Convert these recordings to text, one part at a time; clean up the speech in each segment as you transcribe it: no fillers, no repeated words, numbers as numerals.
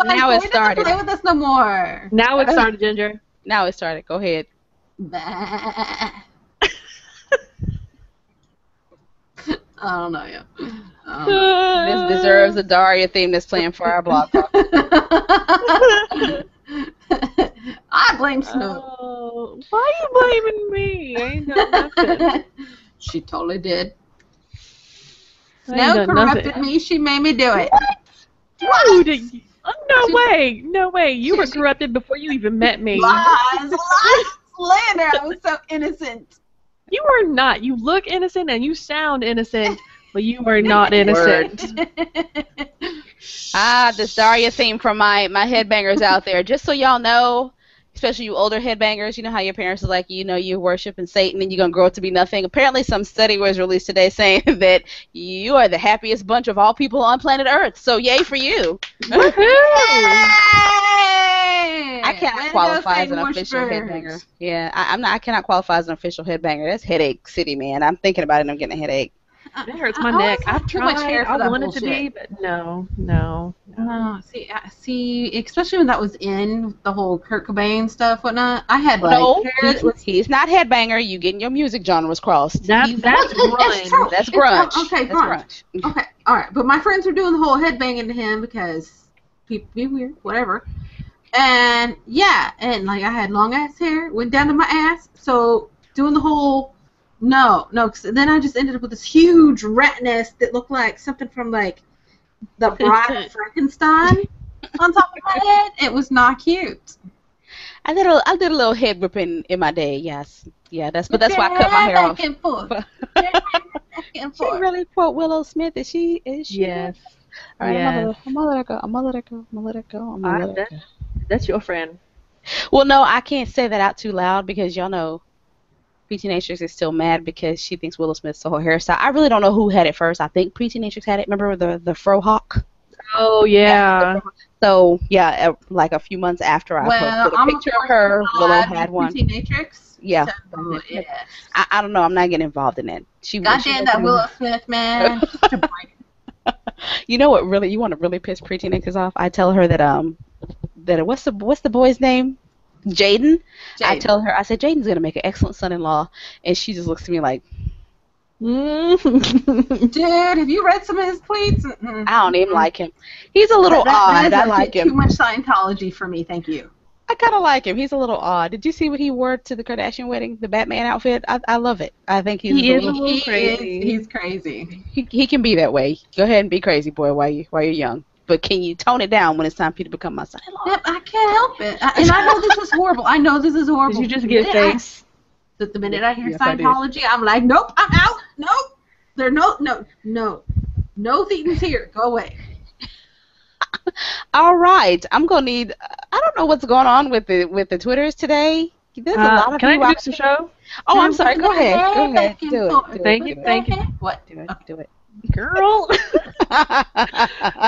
Now it He doesn't started. play with us no more. Now it started, Ginger. Now it started. Go ahead. Bah. I don't know, yeah. This deserves a Daria theme that's playing for our blog talk. I blame Snow. Oh, why are you blaming me? I ain't done nothing. She totally did. I ain't Snow done corrupted nothing. me. She made me do it. Dude, no way. No way. You were corrupted before you even met me. Lies, slander. I was so innocent. You are not. You look innocent and you sound innocent, but you are not innocent. This Daria theme from my headbangers out there. Just so y'all know, especially you older headbangers, you know how your parents are like, you're worshiping Satan and you're going to grow up to be nothing. Apparently some study was released today saying that you are the happiest bunch of all people on planet Earth. So yay for you. I cannot qualify as an official headbanger. Yeah, I cannot qualify as an official headbanger. That's headache city, man. I'm thinking about it and I'm getting a headache. It hurts my neck. I've tried. I want it to be, but no. See, especially when that was in the whole Kurt Cobain stuff, whatnot. I had he's not headbanger. You getting your music genres crossed. That's grunge. That's grunge. Okay, grunge. Okay, all right. But my friends were doing the whole headbanging to him because people be weird, whatever. And yeah, and like I had long ass hair, went down to my ass, so doing the whole. No, cause then I just ended up with this huge rat nest that looked like something from like the Bride of Frankenstein on top of my head. It was not cute. I did a little head whipping in my day. Yes, yeah. That's why I cut my hair off. She really quote Willow Smith. Is she? Yes. All right, I'm gonna let her go. That's your friend. Well, no, I can't say that out too loud because y'all know. Preteen Natrix is still mad because she thinks Willow Smith stole her hairstyle. I really don't know who had it first. I think Preteen Natrix had it. Remember the fro hawk? Oh, yeah. So, yeah, like a few months after I posted a picture of her, Willow had one. Preteen Natrix? Yeah. So, yeah. I don't know. I'm not getting involved in that. Goddamn that Willow Smith, man. You know what really, you want to really piss Preteen Natrix off? I tell her that, what's the boy's name? Jaden. I tell her, I said, Jaden's going to make an excellent son-in-law. And she just looks at me like, Dude, have you read some of his tweets? I don't even like him. He's a little odd. I like him. Too much Scientology for me, thank you. I kind of like him. He's a little odd. Did you see what he wore to the Kardashian wedding? The Batman outfit? I love it. I think he's a little crazy. He's crazy. He can be that way. Go ahead and be crazy, boy, while you're young. But can you tone it down when it's time for you to become my son-in-law? Yep, I can't help it. And I know this is horrible. I know this is horrible. Did you just get face? The minute I hear Scientology, I'm like, nope, I'm out. Nope. There no Thetans here. Go away. All right. I'm going to need, I don't know what's going on with the Twitters today. There's a lot of Can I introduce the show? Oh, I'm sorry. Go ahead. Do it. Thank you. What? Do it. Girl. All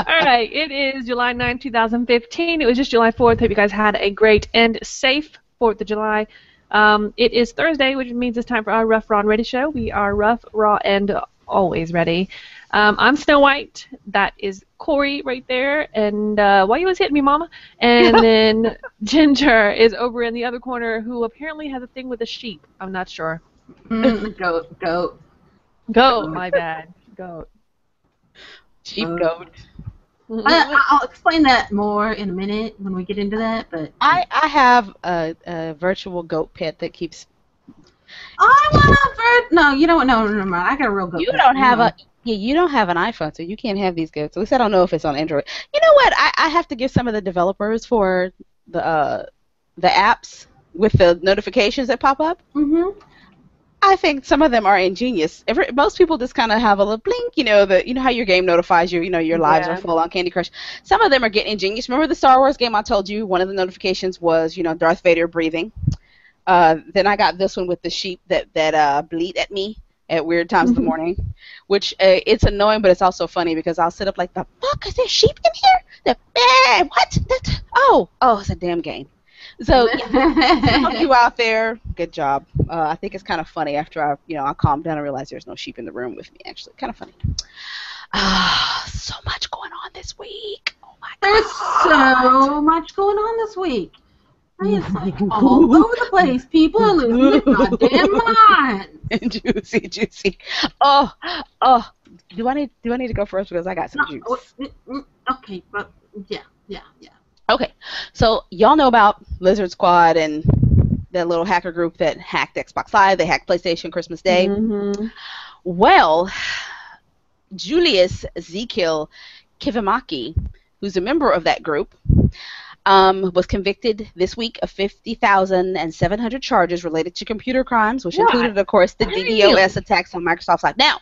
right, it is July 9, 2015. It was just July 4th. Hope you guys had a great and safe 4th of July. It is Thursday, which means it's time for our Rough, Raw, and Ready show. We are rough, raw, and always ready. I'm Snow White. That is Corey right there. And why you always hitting me, Mama? And then Ginger is over in the other corner, who apparently has a thing with a sheep. I'm not sure. Goat. My bad. Goat. Sheep goat. I'll explain that more in a minute when we get into that. But I have a virtual goat pet that keeps. I want a no. You know what? No, never mind. I got a real goat. You don't have you don't have an iPhone, so you can't have these goats. At least I don't know if it's on Android. You know what? I have to give some of the developers for the apps with the notifications that pop up. Mm-hmm. I think some of them are ingenious. Most people just kind of have a little blink, you know how your game notifies you, your lives are full on Candy Crush. Some of them are getting ingenious. Remember the Star Wars game I told you? One of the notifications was, Darth Vader breathing. Then I got this one with the sheep that bleat at me at weird times in the morning, which it's annoying, but it's also funny because I'll sit up like, the fuck, is there sheep in here? What? It's a damn game. So, you out there, good job. I think it's kind of funny after I calmed down and realized there's no sheep in the room with me, actually. Kind of funny. So much going on this week. Oh, There's so much going on this week. It's like all over the place. People are losing their goddamn minds. Juicy. Oh. Do I need to go first because I got some juice? Okay, but yeah. Okay, so y'all know about Lizard Squad and that little hacker group that hacked Xbox Live, they hacked PlayStation Christmas Day. Mm-hmm. Well, Julius Ezekiel Kivimaki, who's a member of that group, was convicted this week of 50,700 charges related to computer crimes, which included, of course, the DDoS attacks on Microsoft Live. Now,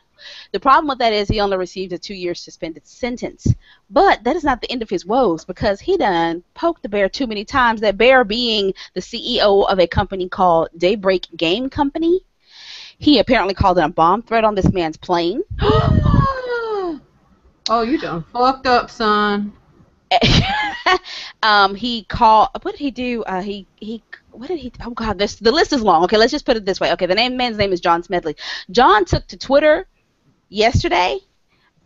the problem with that is he only received a 2-year suspended sentence. But that is not the end of his woes because he done poked the bear too many times, that bear being the CEO of a company called Daybreak Game Company. He apparently called in a bomb threat on this man's plane. Oh, you done fucked up, son. He called. What did he do? What did he? Oh God, the list is long. Okay, let's just put it this way. Okay, man's name is John Smedley. John took to Twitter yesterday,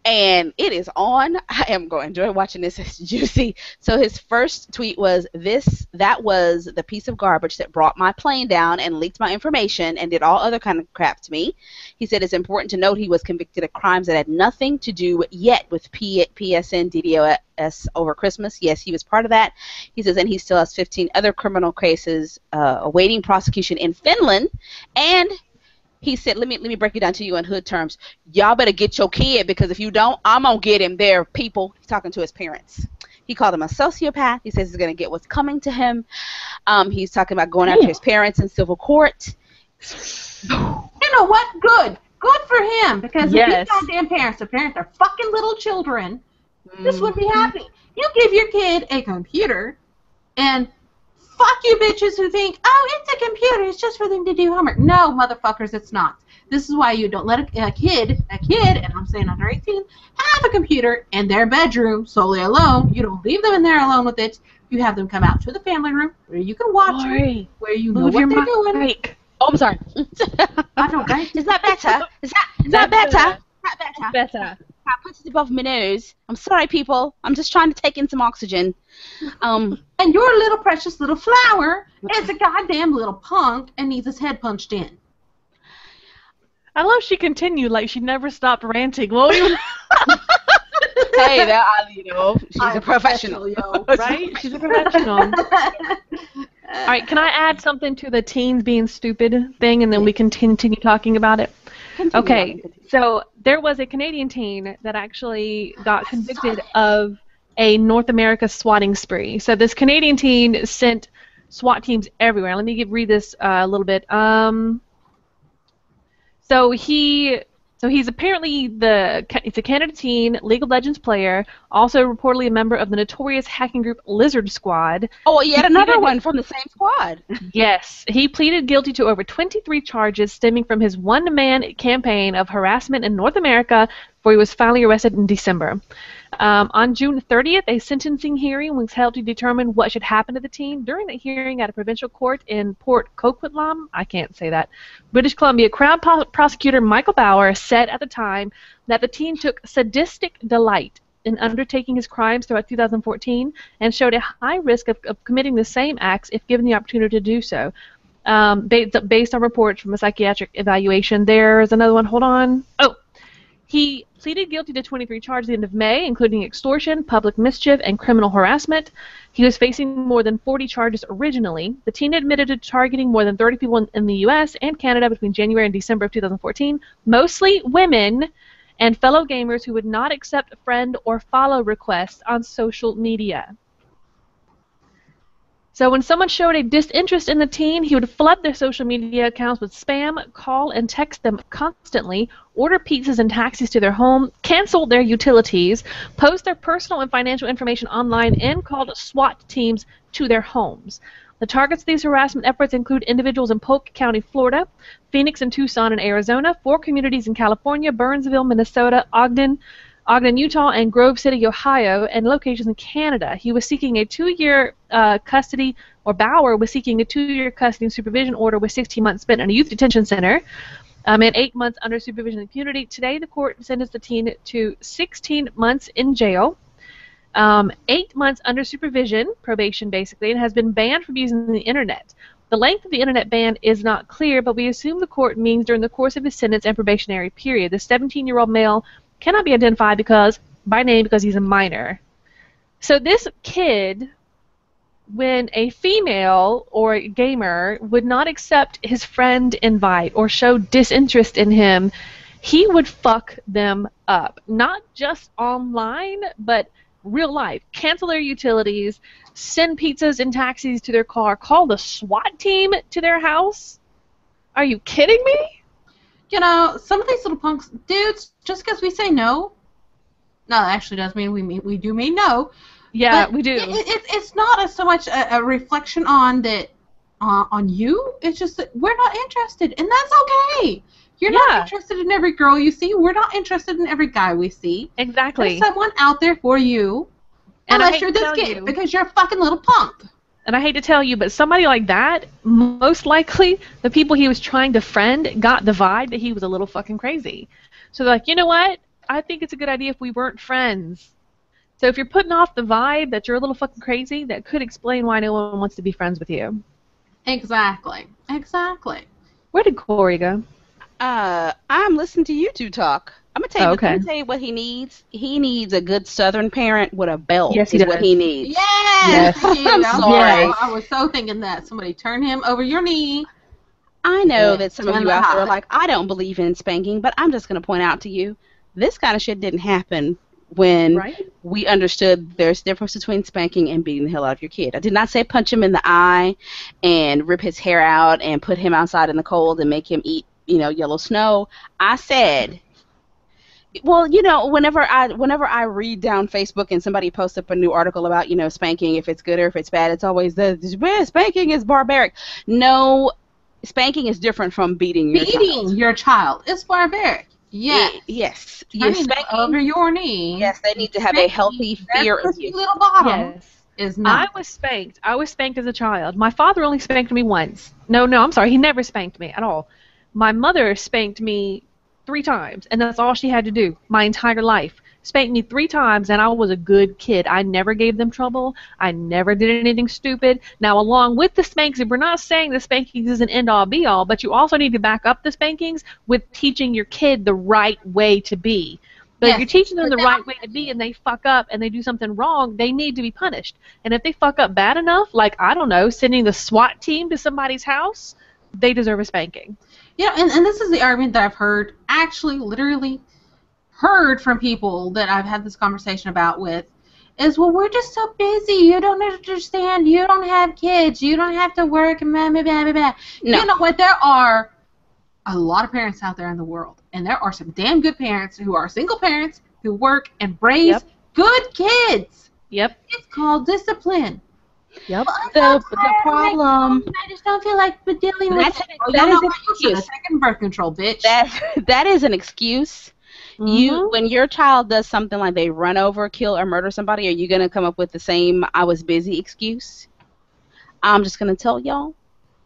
and it is on. I am going to enjoy watching this. It's juicy. So his first tweet was that was the piece of garbage that brought my plane down and leaked my information and did all other kind of crap to me. He said it's important to note he was convicted of crimes that had nothing to do yet with PSN DDoS over Christmas. Yes, he was part of that. He says, and he still has 15 other criminal cases awaiting prosecution in Finland. And he said, let me break it down to you in hood terms. Y'all better get your kid, because if you don't, I'm going to get him there, people. He's talking to his parents. He called him a sociopath. He says he's going to get what's coming to him. He's talking about going after his parents in civil court. You know what? Good for him, because if his goddamn parents are fucking little children, this would be happening. You give your kid a computer, and fuck you bitches who think, oh, it's a computer, it's just for them to do homework. No, motherfuckers, it's not. This is why you don't let a kid, and I'm saying under 18, have a computer in their bedroom solely alone. You don't leave them in there alone with it. You have them come out to the family room where you can watch it, where you know what they're doing. Oh, I'm sorry. I don't know. Is that better? Is that better? Better. I put it above my nose. I'm sorry, people. I'm just trying to take in some oxygen. And your little precious little flower is a goddamn little punk and needs his head punched in. I love she continued like she never stopped ranting. Well, hey, she's a professional, yo. Right? She's a professional. All right, can I add something to the teens being stupid thing, and then we can continue talking about it? Okay, so there was a Canadian teen that actually got convicted of a North America swatting spree. So this Canadian teen sent SWAT teams everywhere. Let me read this a little bit. So he's apparently it's a Canada teen, League of Legends player, also reportedly a member of the notorious hacking group Lizard Squad. Oh, yet another one from the same squad. Yes. He pleaded guilty to over 23 charges stemming from his one-man campaign of harassment in North America before he was finally arrested in December. On June 30th, a sentencing hearing was held to determine what should happen to the teen. During the hearing at a provincial court in Port Coquitlam, I can't say that, British Columbia, Crown Prosecutor Michael Bauer said at the time that the teen took sadistic delight in undertaking his crimes throughout 2014 and showed a high risk of committing the same acts if given the opportunity to do so. Based on reports from a psychiatric evaluation. There's another one. Hold on. Oh. He pleaded guilty to 23 charges at the end of May, including extortion, public mischief, and criminal harassment. He was facing more than 40 charges originally. The teen admitted to targeting more than 30 people in the U.S. and Canada between January and December of 2014, mostly women and fellow gamers who would not accept friend or follow requests on social media. So when someone showed a disinterest in the teen, he would flood their social media accounts with spam, call and text them constantly, order pizzas and taxis to their home, cancel their utilities, post their personal and financial information online, and called SWAT teams to their homes. The targets of these harassment efforts include individuals in Polk County, Florida, Phoenix and Tucson in Arizona, 4 communities in California, Burnsville, Minnesota, Ogden, Utah, and Grove City, Ohio, and locations in Canada. He was seeking a 2-year custody, or Bauer was seeking a 2-year custody and supervision order with 16 months spent in a youth detention center and 8 months under supervision and impunity. Today, the court sentenced the teen to 16 months in jail. 8 months under supervision, probation basically, and has been banned from using the internet. The length of the internet ban is not clear, but we assume the court means during the course of his sentence and probationary period. The 17-year-old male cannot be identified by name because he's a minor. So this kid, when a female or a gamer would not accept his friend invite or show disinterest in him, he would fuck them up. Not just online, but real life. Cancel their utilities, send pizzas and taxis to their car, call the SWAT team to their house. Are you kidding me? You know, some of these little punks, dudes, just because we say no, that actually does mean we do mean no. Yeah, but we do. It's not so much a reflection on that on you. It's just that we're not interested, and that's okay. You're not interested in every girl you see. We're not interested in every guy we see. Exactly. There's someone out there for you, and unless you're this kid, because you're a fucking little punk. And I hate to tell you, but somebody like that, most likely, the people he was trying to friend got the vibe that he was a little fucking crazy. So they're like, you know what? I think it's a good idea if we weren't friends. So if you're putting off the vibe that you're a little fucking crazy, that could explain why no one wants to be friends with you. Exactly. Exactly. Where did Corey go? I'm listening to you two talk. I'm gonna tell you what he needs. He needs a good Southern parent with a belt. Yes, he is does. what he needs. Yes. I'm sorry. I was so thinking that. Somebody turn him over your knee. I know that some of you out there are like, I don't believe in spanking, but I'm just gonna point out to you, this kind of shit didn't happen when we understood there's a difference between spanking and beating the hell out of your kid. I did not say punch him in the eye and rip his hair out and put him outside in the cold and make him eat, yellow snow. I said, well, whenever I read down Facebook and somebody posts up a new article about, spanking, if it's good or if it's bad, it's always spanking is barbaric. No, spanking is different from beating your child. Beating your child is barbaric. Yes. Yes. Turning them over your knee. Yes, they need to have a healthy fear of you. Little bottom. Yes. Is not. I was spanked. I was spanked as a child. My father only spanked me once. No, I'm sorry. He never spanked me at all. My mother spanked me 3 times, and that's all she had to do my entire life. Spanked me 3 times, and I was a good kid. I never gave them trouble. I never did anything stupid. Now, along with the spankings, we're not saying the spankings is an end-all, be-all, but you also need to back up the spankings with teaching your kid the right way to be. But if you're teaching them the right way to be and they fuck up and they do something wrong, they need to be punished. And if they fuck up bad enough, like, I don't know, sending the SWAT team to somebody's house, they deserve a spanking. And this is the argument that I've heard, actually, literally heard from people that I've had this conversation about with, is, well, we're just so busy. You don't understand. You don't have kids. You don't have to work. And blah, blah, blah, blah, blah. No. You know what? There are a lot of parents out there in the world, and there are some damn good parents who are single parents who work and raise good kids. Yep. It's called discipline. Yep. The problem. I just don't feel like dealing with it. That is an excuse. Second birth control, bitch. That is an excuse. When your child does something like they run over, kill, or murder somebody, are you gonna come up with the same "I was busy" excuse? I'm just gonna tell y'all,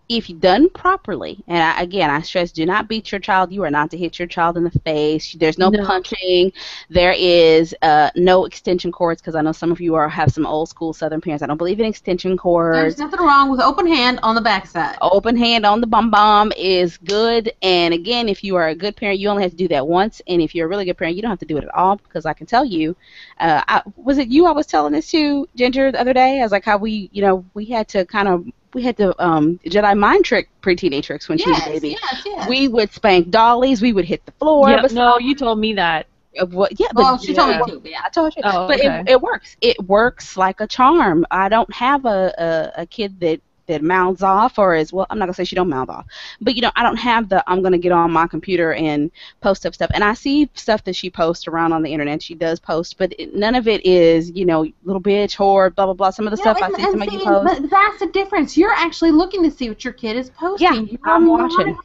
if done properly, and I stress, do not beat your child. You are not to hit your child in the face. There's no punching. There is no extension cords, because I know some of you have some old school Southern parents. I don't believe in extension cords. There's nothing wrong with open hand on the backside. Open hand on the bum is good. And again, if you are a good parent, you only have to do that once. And if you're a really good parent, you don't have to do it at all, because I can tell you, was it you I was telling this to, Ginger, the other day? I was like, how we had to Jedi mind trick pre-teenage tricks when she was a baby. Yes. We would spank dollies. We would hit the floor. Yep, no, you told me that. Well, she told me too. But yeah, I told you. Oh, but okay. It works. It works like a charm. I don't have a kid that mouths off, or is, well, I'm not gonna say she don't mouth off, but I don't have I'm gonna get on my computer and post up stuff. And I see stuff that she posts around on the internet. She does post, but none of it is little bitch, whore, blah blah blah. Some of the stuff I see some of you post. But that's the difference. You're actually looking to see what your kid is posting. Yeah, I'm watching.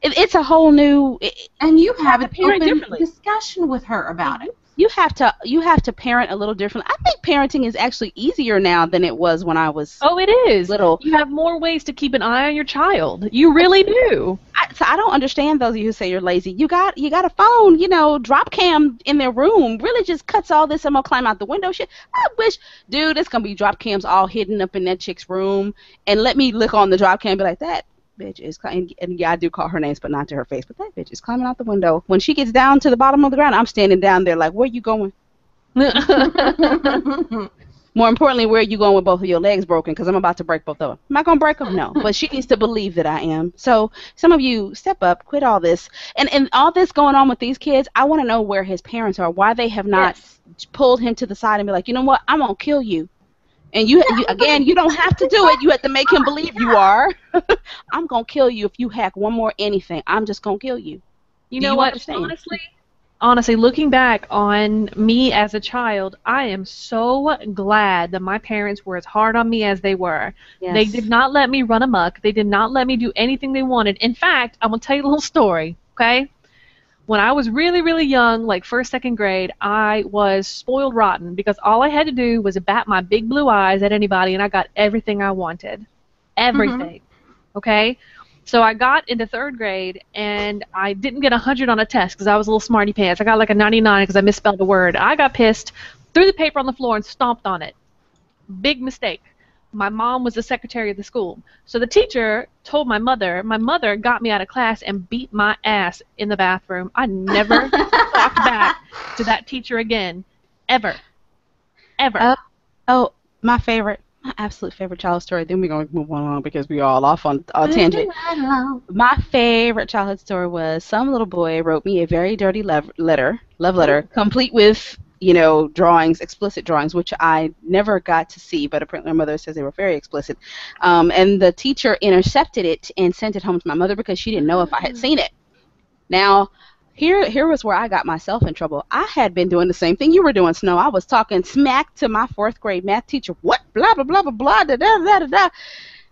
It's a whole new. And you have an open discussion with her about it. you have to parent a little differently. I think parenting is actually easier now than it was when I was Oh, it is. little. You have more ways to keep an eye on your child. You really do. So I don't understand those of you who say you're lazy. You got a phone, drop cam in their room. Really just cuts all this. I'm gonna climb out the window. Shit. I wish, dude, it's gonna be drop cams all hidden up in that chick's room, and let me look on the drop cam and be like, that bitch is climbing. And yeah, I do call her names, but not to her face. But that bitch is climbing out the window. When she gets down to the bottom of the ground, I'm standing down there like, where you going? More importantly, where are you going with both of your legs broken? Because I'm about to break both of them. Am I going to break them? No. But she needs to believe that I am. So some of you, step up, quit all this. And all this going on with these kids, I want to know where his parents are, why they have not pulled him to the side and be like, you know what, I'm going to kill you. And you again, you don't have to do it. You have to make him believe you are. I'm going to kill you if you hack one more anything. I'm just going to kill you. You know what? Honestly, looking back on me as a child, I am so glad that my parents were as hard on me as they were. Yes. They did not let me run amok. They did not let me do anything they wanted. In fact, I'm going to tell you a little story, okay? When I was really, really young, like first, second grade, I was spoiled rotten because all I had to do was bat my big blue eyes at anybody and I got everything I wanted. Everything, okay? So I got into third grade, and I didn't get 100 on a test because I was a little smarty pants. I got like a 99 because I misspelled a word. I got pissed, threw the paper on the floor, and stomped on it. Big mistake. My mom was the secretary of the school. So the teacher told my mother. My mother got me out of class and beat my ass in the bathroom. I never talked back to that teacher again. Ever. Ever. My absolute favorite childhood story. Then we're going to move along because we're all off on a tangent. My favorite childhood story was some little boy wrote me a very dirty love letter, complete with, drawings, explicit drawings, which I never got to see, but apparently my mother says they were very explicit. And the teacher intercepted it and sent it home to my mother because she didn't know if I had seen it. Now, Here was where I got myself in trouble. I had been doing the same thing you were doing, Snow. I was talking smack to my 4th grade math teacher. What? Blah, blah, blah, blah, blah, da, da, da, da, da.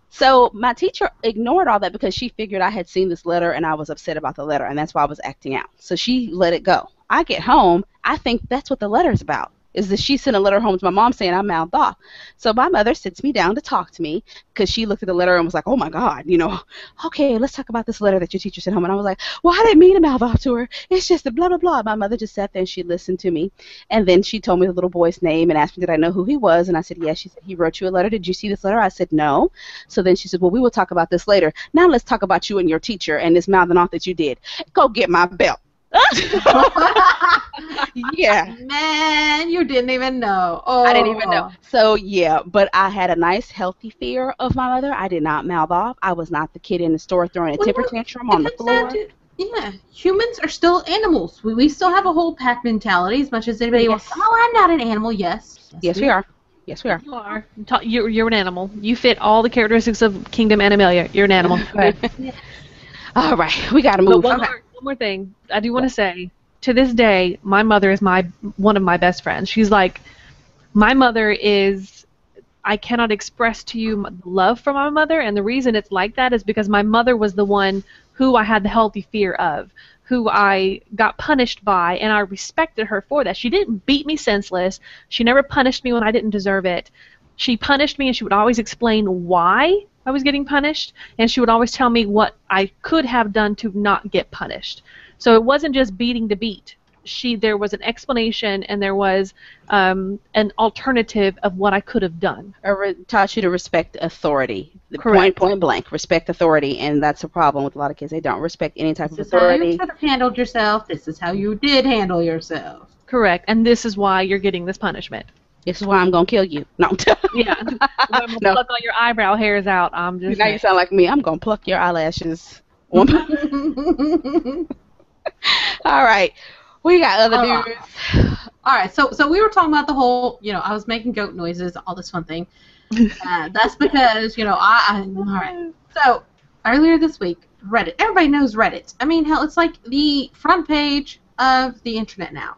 So my teacher ignored all that because she figured I had seen this letter and I was upset about the letter, and that's why I was acting out. So she let it go. I get home. I think that's what the letter's about, is that she sent a letter home to my mom saying I mouthed off. So my mother sits me down to talk to me because she looked at the letter and was like, oh, my God, okay, let's talk about this letter that your teacher sent home. And I was like, well, I didn't mean to mouth off to her. It's just a blah, blah, blah. My mother just sat there and she listened to me. And then she told me the little boy's name and asked me did I know who he was. And I said, yes. She said, he wrote you a letter. Did you see this letter? I said, no. So then she said, well, we will talk about this later. Now let's talk about you and your teacher and this mouthing off that you did. Go get my belt. Yeah. Man, you didn't even know. Oh. I didn't even know. So, yeah, but I had a nice, healthy fear of my mother. I did not mouth off. I was not the kid in the store throwing a temper tantrum on the floor. Yeah, humans are still animals. We still have a whole pack mentality as much as anybody else. Oh, I'm not an animal. Yes. Yes, we are. Yes, we are. You are. You're an animal. You fit all the characteristics of Kingdom Animalia. You're an animal. All right, we got to move. One more thing. I do want to say, to this day, my mother is one of my best friends. She's like, my mother is, I cannot express to you love for my mother, and the reason it's like that is because my mother was the one who I had the healthy fear of, who I got punished by, and I respected her for that. She didn't beat me senseless. She never punished me when I didn't deserve it. She punished me, and she would always explain why I was getting punished, and she would always tell me what I could have done to not get punished. So it wasn't just beating to beat. There was an explanation, and there was an alternative of what I could have done. Taught you to respect authority. Correct. Point blank, respect authority, and that's a problem with a lot of kids. They don't respect any type of authority. This is how you should have handled yourself. This is how you did handle yourself. Correct, and this is why you're getting this punishment. This is why I'm going to kill you. No. Yeah. I'm going to pluck all your eyebrow hairs out. Now you sound like me. I'm going to pluck your eyelashes. All right. We got other news. All right. So we were talking about the whole, I was making goat noises, all this fun thing. That's because, all right. So earlier this week, Reddit. Everybody knows Reddit. I mean, hell, it's like the front page of the internet now.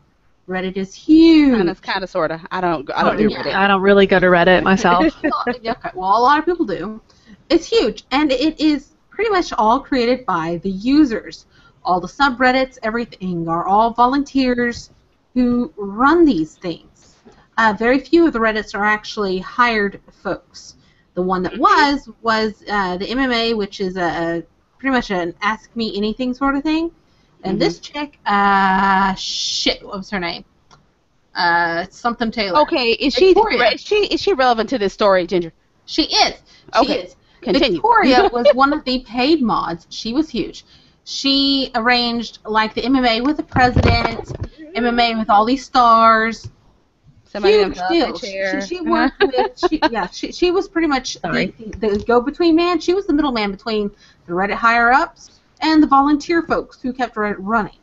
Reddit is huge. And it's kind of, sort of. I don't do Reddit. I don't really go to Reddit myself. Okay, well, a lot of people do. It's huge, and it is pretty much all created by the users. All the subreddits, everything, are all volunteers who run these things. Very few of the Reddits are actually hired folks. The one that was the MMA, which is pretty much an Ask Me Anything sort of thing. And this chick, shit, what was her name? Something Taylor. Okay, is she relevant to this story, Ginger? She is. She is. Continue. Victoria was one of the paid mods. She was huge. She arranged like the MMA with the president, MMA with all these stars. Huge deal. She worked with. She was pretty much the go-between man. She was the middleman between the Reddit higher-ups and the volunteer folks who kept Reddit running.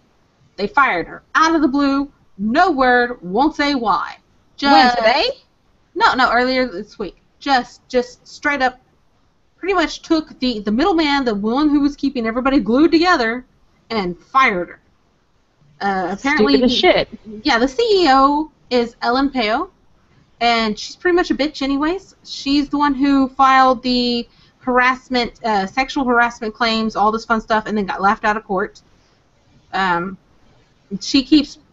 They fired her out of the blue. No word. Won't say why. When, today? No, earlier this week. Just straight up. Pretty much took the middleman, the one who was keeping everybody glued together, and fired her. Apparently, stupid as shit. Yeah, the CEO is Ellen Peo, and she's pretty much a bitch anyways. She's the one who filed the harassment, sexual harassment claims, all this fun stuff, and then got laughed out of court. She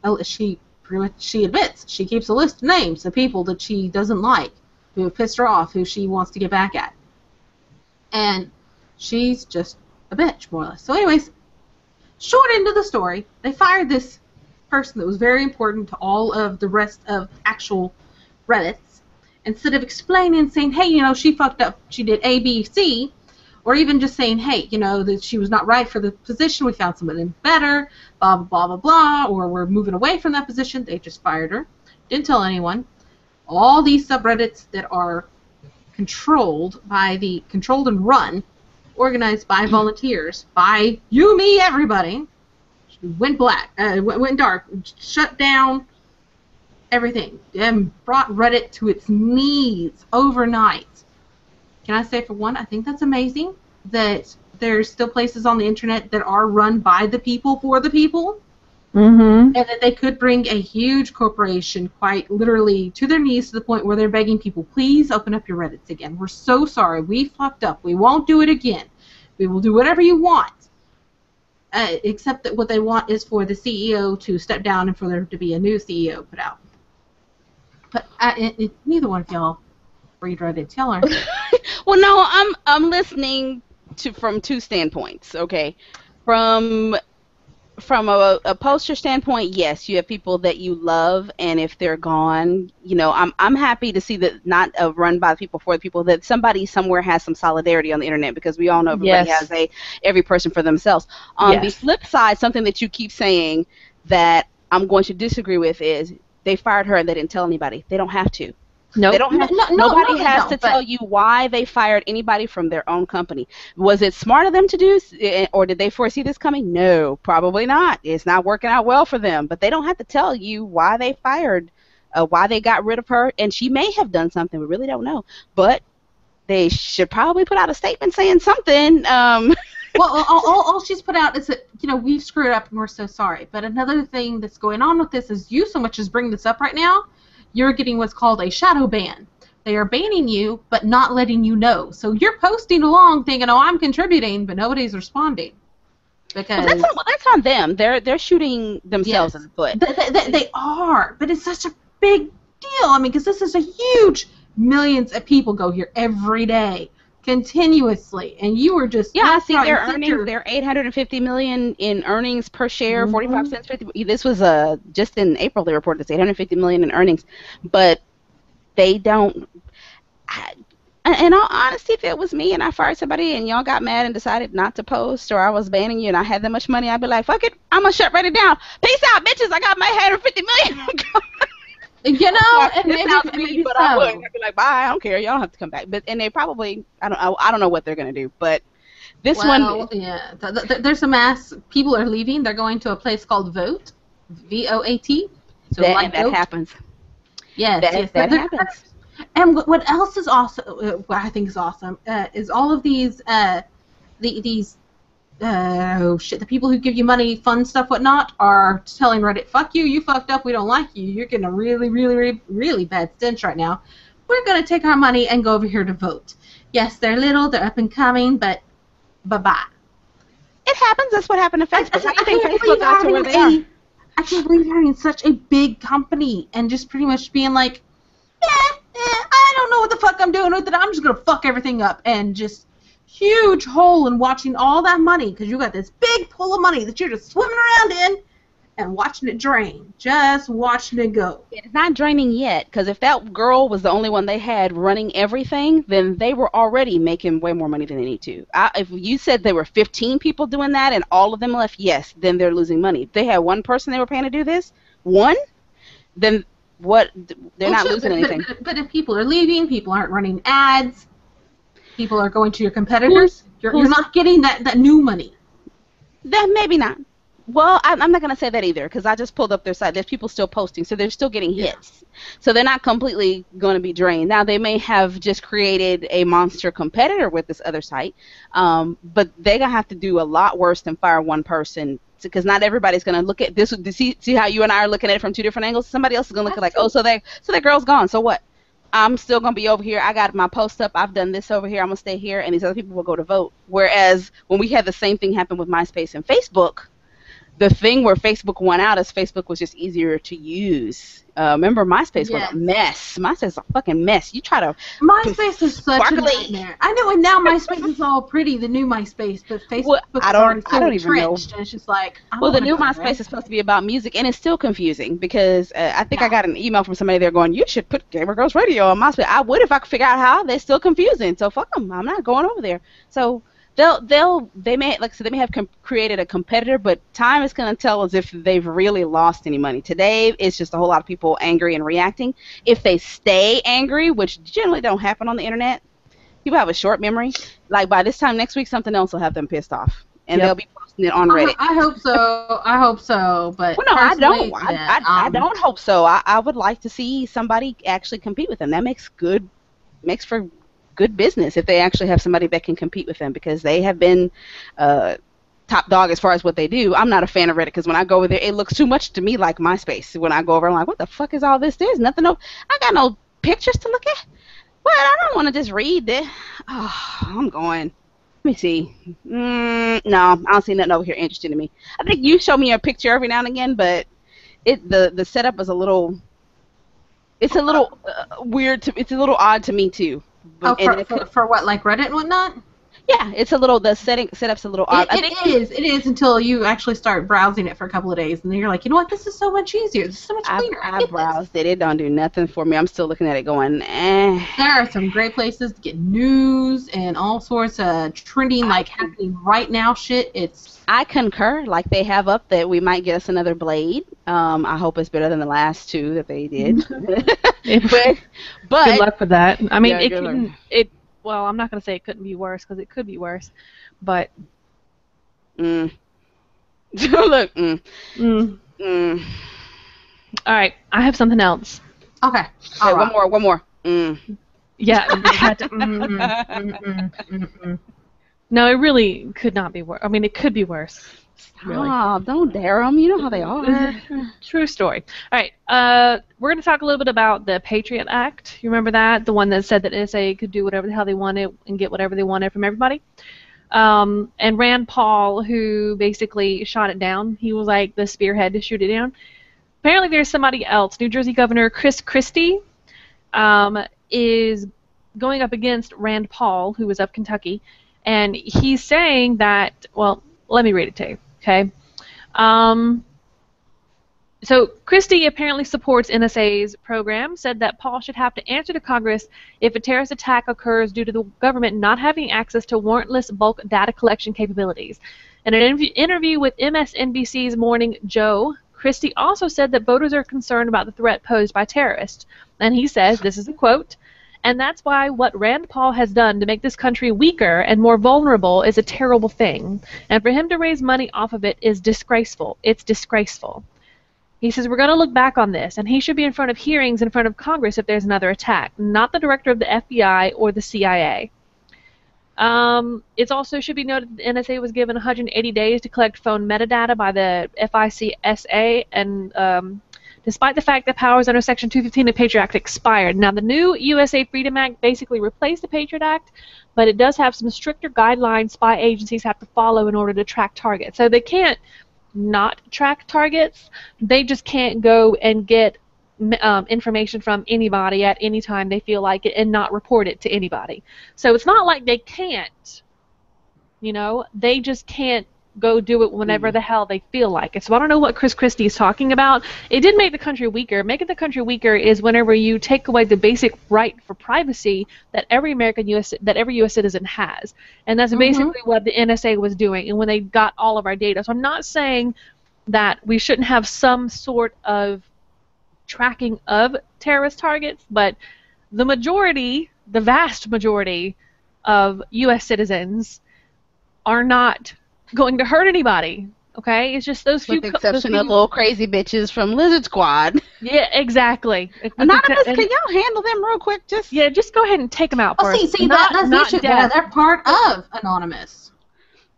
admits she keeps a list of names of people that she doesn't like, who have pissed her off, who she wants to get back at. And she's just a bitch, more or less. So anyways, short end of the story, they fired this person that was very important to all of the rest of actual Reddits. Instead of explaining and saying, hey, she fucked up, she did A, B, C, or even just saying, hey, that she was not right for the position, we found somebody better, blah, blah, blah, blah, or we're moving away from that position, they just fired her. Didn't tell anyone. All these subreddits that are controlled and run, organized by volunteers, by you, me, everybody, went black, went dark, shut down everything, and brought Reddit to its knees overnight. Can I say, for one, I think that's amazing that there's still places on the internet that are run by the people for the people. And that they could bring a huge corporation quite literally to their knees to the point where they're begging people, please open up your Reddits again. We're so sorry. We fucked up. We won't do it again. We will do whatever you want. Except that what they want is for the CEO to step down and for there to be a new CEO put out. But neither one of y'all read Reddit. Y'all are. Well, no, I'm listening from two standpoints, okay? From a poster standpoint, yes, you have people that you love, and if they're gone, I'm happy to see that not run by the people for the people, that somebody somewhere has some solidarity on the internet, because we all know everybody has every person for themselves. On the flip side, something that you keep saying that I'm going to disagree with is they fired her and they didn't tell anybody. They don't have to. No, they don't have. Nobody has to tell you why they fired anybody from their own company. Was it smart of them to do, or did they foresee this coming? No, probably not. It's not working out well for them. But they don't have to tell you why they fired, why they got rid of her. And she may have done something. We really don't know. But they should probably put out a statement saying something. Well, all she's put out is that, we've screwed up and we're so sorry. But another thing that's going on with this is you so much as bring this up right now, you're getting what's called a shadow ban. They are banning you, but not letting you know. So you're posting along thinking, oh, I'm contributing, but nobody's responding. Because that's on them. They're shooting themselves in the foot. They are, but it's such a big deal. I mean, because this is a huge, millions of people go here every day, continuously, and you were just I see their earnings. They're $850 million in earnings per share, 45 cents. 50. This was just in April they reported this $850 million in earnings, but they don't. In all honesty, if it was me and I fired somebody and y'all got mad and decided not to post, or I was banning you and I had that much money, I'd be like, fuck it, I'm gonna shut Reddit down. Peace out, bitches. I got my $850 million. And maybe but so. I would. I'd be like, bye. I don't care. Y'all don't have to come back. And they probably, I don't know what they're gonna do. But this one, there's a mass. People are leaving. They're going to a place called Vote, VOAT. So that happens. Yes, that happens. And what else is awesome? What I think is awesome is all of these the people who give you money, fun stuff, whatnot, are telling Reddit, fuck you, you fucked up, we don't like you, you're getting a really, really, really, really bad stench right now. We're going to take our money and go over here to Vote. Yes, they're little, they're up and coming, but bye-bye. It happens. That's what happened to Facebook. I think Facebook got to where they are. I can't believe having such a big company and just pretty much being like, I don't know what the fuck I'm doing with it. I'm just gonna fuck everything up, and just huge hole in watching all that money because you got this big pool of money that you're just swimming around in and watching it drain, just watching it go. It's not draining yet, because if that girl was the only one they had running everything, then they were already making way more money than they need to. If you said there were 15 people doing that and all of them left, yes, then they're losing money. If they had one person they were paying to do this, then what? They're not losing anything. But if people are leaving, people aren't running ads, people are going to your competitors, you're not getting that new money. Then maybe not. Well, I'm not going to say that either, because I just pulled up their site. There's people still posting, so they're still getting hits. So they're not completely going to be drained. Now, they may have just created a monster competitor with this other site, but they're going to have to do a lot worse than fire one person, because not everybody's going to look at this. See how you and I are looking at it from two different angles? Somebody else is going to look at it like, oh, so that girl's gone, so what? I'm still going to be over here. I got my post up. I've done this over here. I'm going to stay here, and these other people will go to vote. Whereas when we had the same thing happen with MySpace and Facebook, the thing where Facebook won out is Facebook was just easier to use. Remember, MySpace was a mess. MySpace is a fucking mess. You try to... MySpace is such a nightmare. I know, and now MySpace is all pretty, the new MySpace, but Facebook is already so entrenched, and it's just like... Well, the new MySpace is supposed to be about music, and it's still confusing, because I think I got an email from somebody there going, you should put Gamer Girls Radio on MySpace. I would if I could figure out how. They're still confusing, so fuck them. I'm not going over there. So... They may have created a competitor, but time is going to tell us if they've really lost any money. Today, it's just a whole lot of people angry and reacting. If they stay angry, which generally don't happen on the internet, people have a short memory. Like by this time next week, something else will have them pissed off, and they'll be posting it on Reddit. I hope so. But well, no, I don't. I don't hope so. I would like to see somebody actually compete with them. That makes for good business if they actually have somebody that can compete with them, because they have been top dog as far as what they do. I'm not a fan of Reddit, because when I go over there, it looks too much to me like MySpace. When I go over, I'm like, what the fuck is all this? There's nothing. I got no pictures to look at. Well, I don't want to just read this. Oh, I'm going. Let me see. No, I don't see nothing over here interesting to me. I think you show me a picture every now and again, but the setup is a little. It's a little weird. It's a little odd to me too. For what, like Reddit and whatnot? Yeah, it's a little, the setup's a little odd. It is until you actually start browsing it for a couple of days, and then you're like, you know what, this is so much easier. This is so much cleaner. I browsed it. It don't do nothing for me. I'm still looking at it going, eh. There are some great places to get news and all sorts of trending, happening right now shit. I concur. Like they have up that we might get us another Blade. I hope it's better than the last two that they did. but good luck with that. I mean, well, I'm not going to say it couldn't be worse, because it could be worse, but... Look. All right, I have something else. Okay. One more. Yeah. No, it really could not be worse. I mean, it could be worse. Really. Oh, don't dare them. You know how they are. True story. All right. We're going to talk a little bit about the Patriot Act. You remember that? The one that said that NSA could do whatever the hell they wanted and get whatever they wanted from everybody. And Rand Paul, who basically shot it down, he was like the spearhead to shoot it down. Apparently there's somebody else. New Jersey Governor Chris Christie is going up against Rand Paul, who was of Kentucky, and he's saying that, well, let me read it to you. Okay. So Christie apparently supports NSA's program, said that Paul should have to answer to Congress if a terrorist attack occurs due to the government not having access to warrantless bulk data collection capabilities. In an interview with MSNBC's Morning Joe, Christie also said that voters are concerned about the threat posed by terrorists. And he says, this is a quote, "And that's why what Rand Paul has done to make this country weaker and more vulnerable is a terrible thing. And for him to raise money off of it is disgraceful. It's disgraceful." He says, we're going to look back on this, and he should be in front of hearings in front of Congress if there's another attack, not the director of the FBI or the CIA. It also should be noted that the NSA was given 180 days to collect phone metadata by the FICSA, and despite the fact that powers under Section 215 of the Patriot Act expired. Now, the new USA Freedom Act basically replaced the Patriot Act, but it does have some stricter guidelines spy agencies have to follow in order to track targets. So they can't not track targets. They just can't go and get information from anybody at any time they feel like it and not report it to anybody. So it's not like they can't, they just can't go do it whenever the hell they feel like it. So I don't know what Chris Christie is talking about. It did make the country weaker. Making the country weaker is whenever you take away the basic right for privacy that every U.S. citizen has, and that's basically what the NSA was doing. And when they got all of our data, so I'm not saying that we shouldn't have some sort of tracking of terrorist targets, but the vast majority of U.S. citizens are not going to hurt anybody. Okay, it's just those few. With the exception of little crazy bitches from Lizard Squad. Yeah, exactly. Anonymous, can y'all handle them real quick? Just go ahead and take them out for us. See, that's the issue. They're part of Anonymous.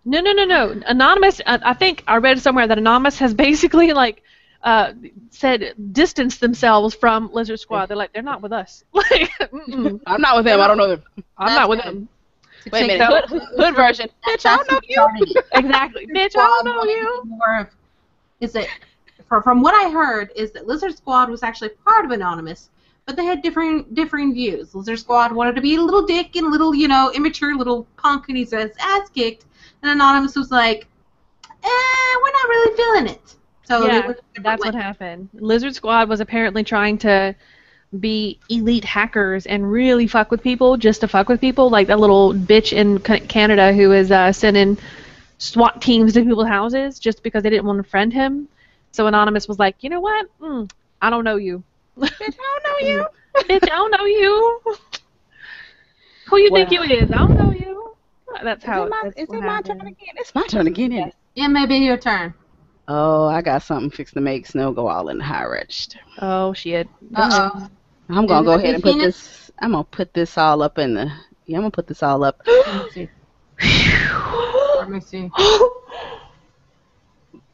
No. Anonymous. I think I read somewhere that Anonymous has basically distanced themselves from Lizard Squad. They're like, they're not with us. I'm not with them. I don't know them. I'm not with them. Wait a minute. Hood version. Bitch, I don't know you. Exactly. Bitch, I don't know you. From what I heard, is that Lizard Squad was actually part of Anonymous, but they had differing views. Lizard Squad wanted to be a little dick and a little, immature little punk, and he's ass kicked. And Anonymous was like, we're not really feeling it. So yeah, that's what happened. Lizard Squad was apparently trying to be elite hackers and really fuck with people, just to fuck with people, like that little bitch in Canada who is sending SWAT teams to people's houses just because they didn't want to friend him. So Anonymous was like, you know what? I don't know you. Bitch, I don't know you. Bitch, I don't know you. Who you think you is? I don't know you. That's how. Is it my turn again? It's my turn again, isn't it? Yeah, maybe your turn. Oh, I got something fixed to make Snow go all in the high register. Oh shit. Uh-oh. I'm gonna go ahead and put this. I'm gonna put this all up in the. Yeah, I'm gonna put this all up. Let me see.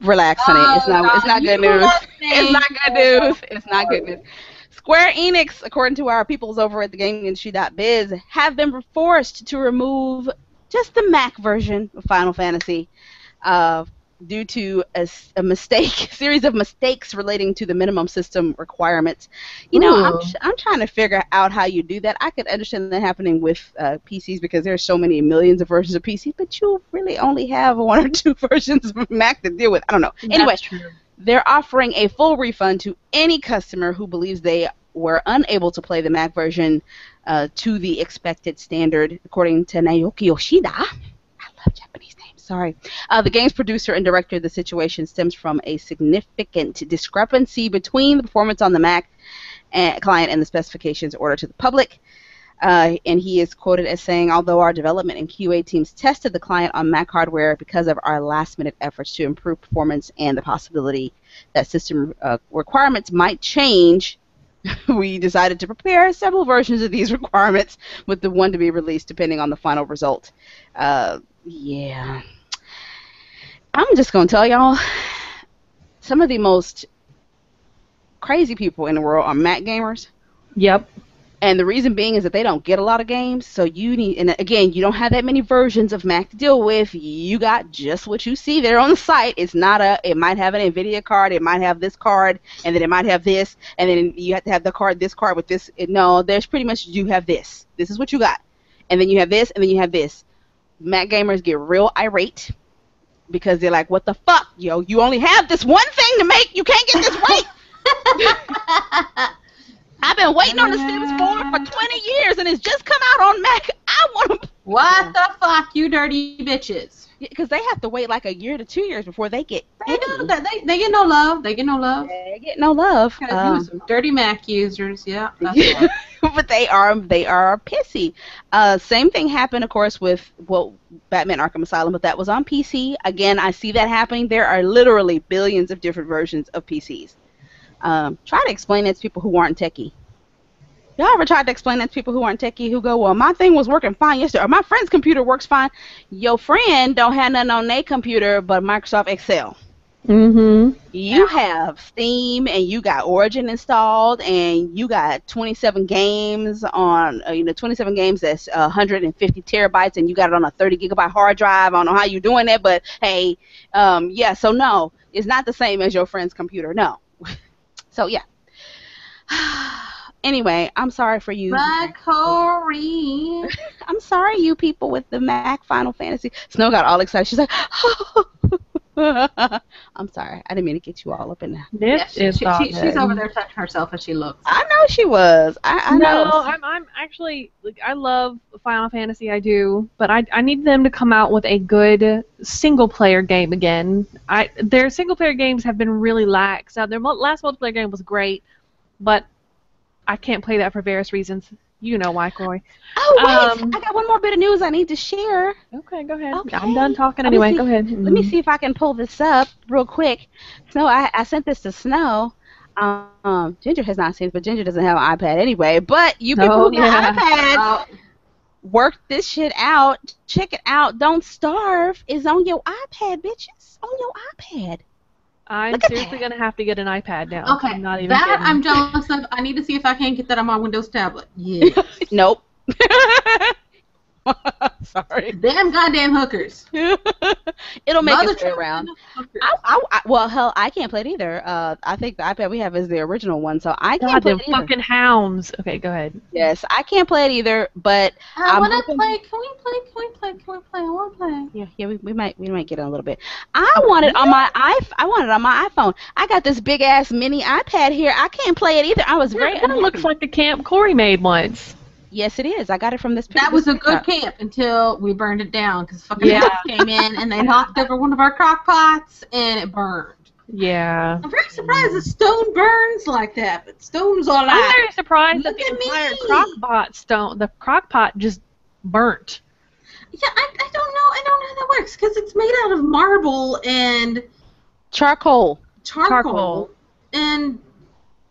Relax, honey. It's not good news. It's not good news. It's not good news. Square Enix, according to our peoples over at thegameindustry.biz, have been forced to remove just the Mac version of Final Fantasy due to a series of mistakes relating to the minimum system requirements. I'm trying to figure out how you do that. I could understand that happening with PCs because there's so many millions of versions of PCs, but you really only have one or two versions of Mac to deal with. I don't know. Anyway, they're offering a full refund to any customer who believes they were unable to play the Mac version to the expected standard, according to Naoki Yoshida. I love Japanese names. Sorry. The game's producer and director, the situation stems from a significant discrepancy between the performance on the Mac client and the specifications ordered to the public. And he is quoted as saying, although our development and QA teams tested the client on Mac hardware because of our last-minute efforts to improve performance and the possibility that system requirements might change, we decided to prepare several versions of these requirements with the one to be released depending on the final result. Yeah. I'm just going to tell y'all, some of the most crazy people in the world are Mac gamers. Yep. And the reason being is that they don't get a lot of games, so you need, and again, you don't have that many versions of Mac to deal with. You got just what you see there on the site. It's not it might have an NVIDIA card, it might have this card, and then it might have this, and then you have to have this card with this. No, there's pretty much, you have this. This is what you got. And then you have this, and then you have this. Mac gamers get real irate because they're like, what the fuck, yo? You only have this one thing to make. You can't get this right. I've been waiting on the Sims 4 for 20 years, and it's just come out on Mac. I want to... What the fuck, you dirty bitches? Because they have to wait like a year to 2 years before they get... They get no love. They get no love. They get no love. Some dirty Mac users, yeah. But they are pissy. Same thing happened, of course, with Batman Arkham Asylum, but that was on PC. Again, I see that happening. There are literally billions of different versions of PCs. Try to explain that to people who aren't techie. Y'all ever tried to explain that to people who aren't techie, who go, well, my thing was working fine yesterday, or my friend's computer works fine. Your friend don't have nothing on their computer but Microsoft Excel. Mm-hmm. You have Steam, and you got Origin installed, and you got 27 games on, 27 games that's 150 terabytes, and you got it on a 30 gigabyte hard drive. I don't know how you're doing that, but hey, yeah, so no. is not the same as your friend's computer. No. So yeah. Anyway, I'm sorry for you. But Corey. I'm sorry, you people with the Mac Final Fantasy. Snow got all excited. She's like, I'm sorry. I didn't mean to get you all up in there. This She's over there touching herself as she looks. I know she was. I know. No, I'm actually, like, I love Final Fantasy, I do, but I need them to come out with a good single-player game again. Their single-player games have been really lax. Now, their last multiplayer game was great, but I can't play that for various reasons. You know why, Corey. Oh, wait. I got one more bit of news I need to share. Okay, go ahead. Okay. I'm done talking anyway. Go ahead. Let me see if I can pull this up real quick. Snow, I sent this to Snow. Ginger has not seen it, but Ginger doesn't have an iPad anyway. But you people who got iPads, work this shit out. Check it out. Don't Starve is on your iPad, bitches. On your iPad. I'm seriously going to have to get an iPad now. Okay, I'm not even that kidding. I'm jealous of. I need to see if I can get that on my Windows tablet. Yeah. Nope. Sorry. Damn goddamn hookers. It'll make its way around. Well, hell, I can't play it either. I think the iPad we have is the original one, so I can't play it either. Fucking hounds. Okay, go ahead. Yes, I can't play it either, but I want to play. Can we play? I want to play. Yeah, we might get it a little bit. I want it on my iPhone. I got this big ass mini iPad here. I can't play it either. I was very unhappy. It looks like the camp Corey made once. Yes, it is. I got it from this. That was a good camp until we burned it down because fucking cops came in and they knocked over one of our crock pots and it burned. Yeah. I'm very surprised that stone burns like that, but stone's all right. I'm very surprised that Look the at entire me. the crock pot just burnt. Yeah, I don't know. I don't know how that works because it's made out of marble and charcoal. And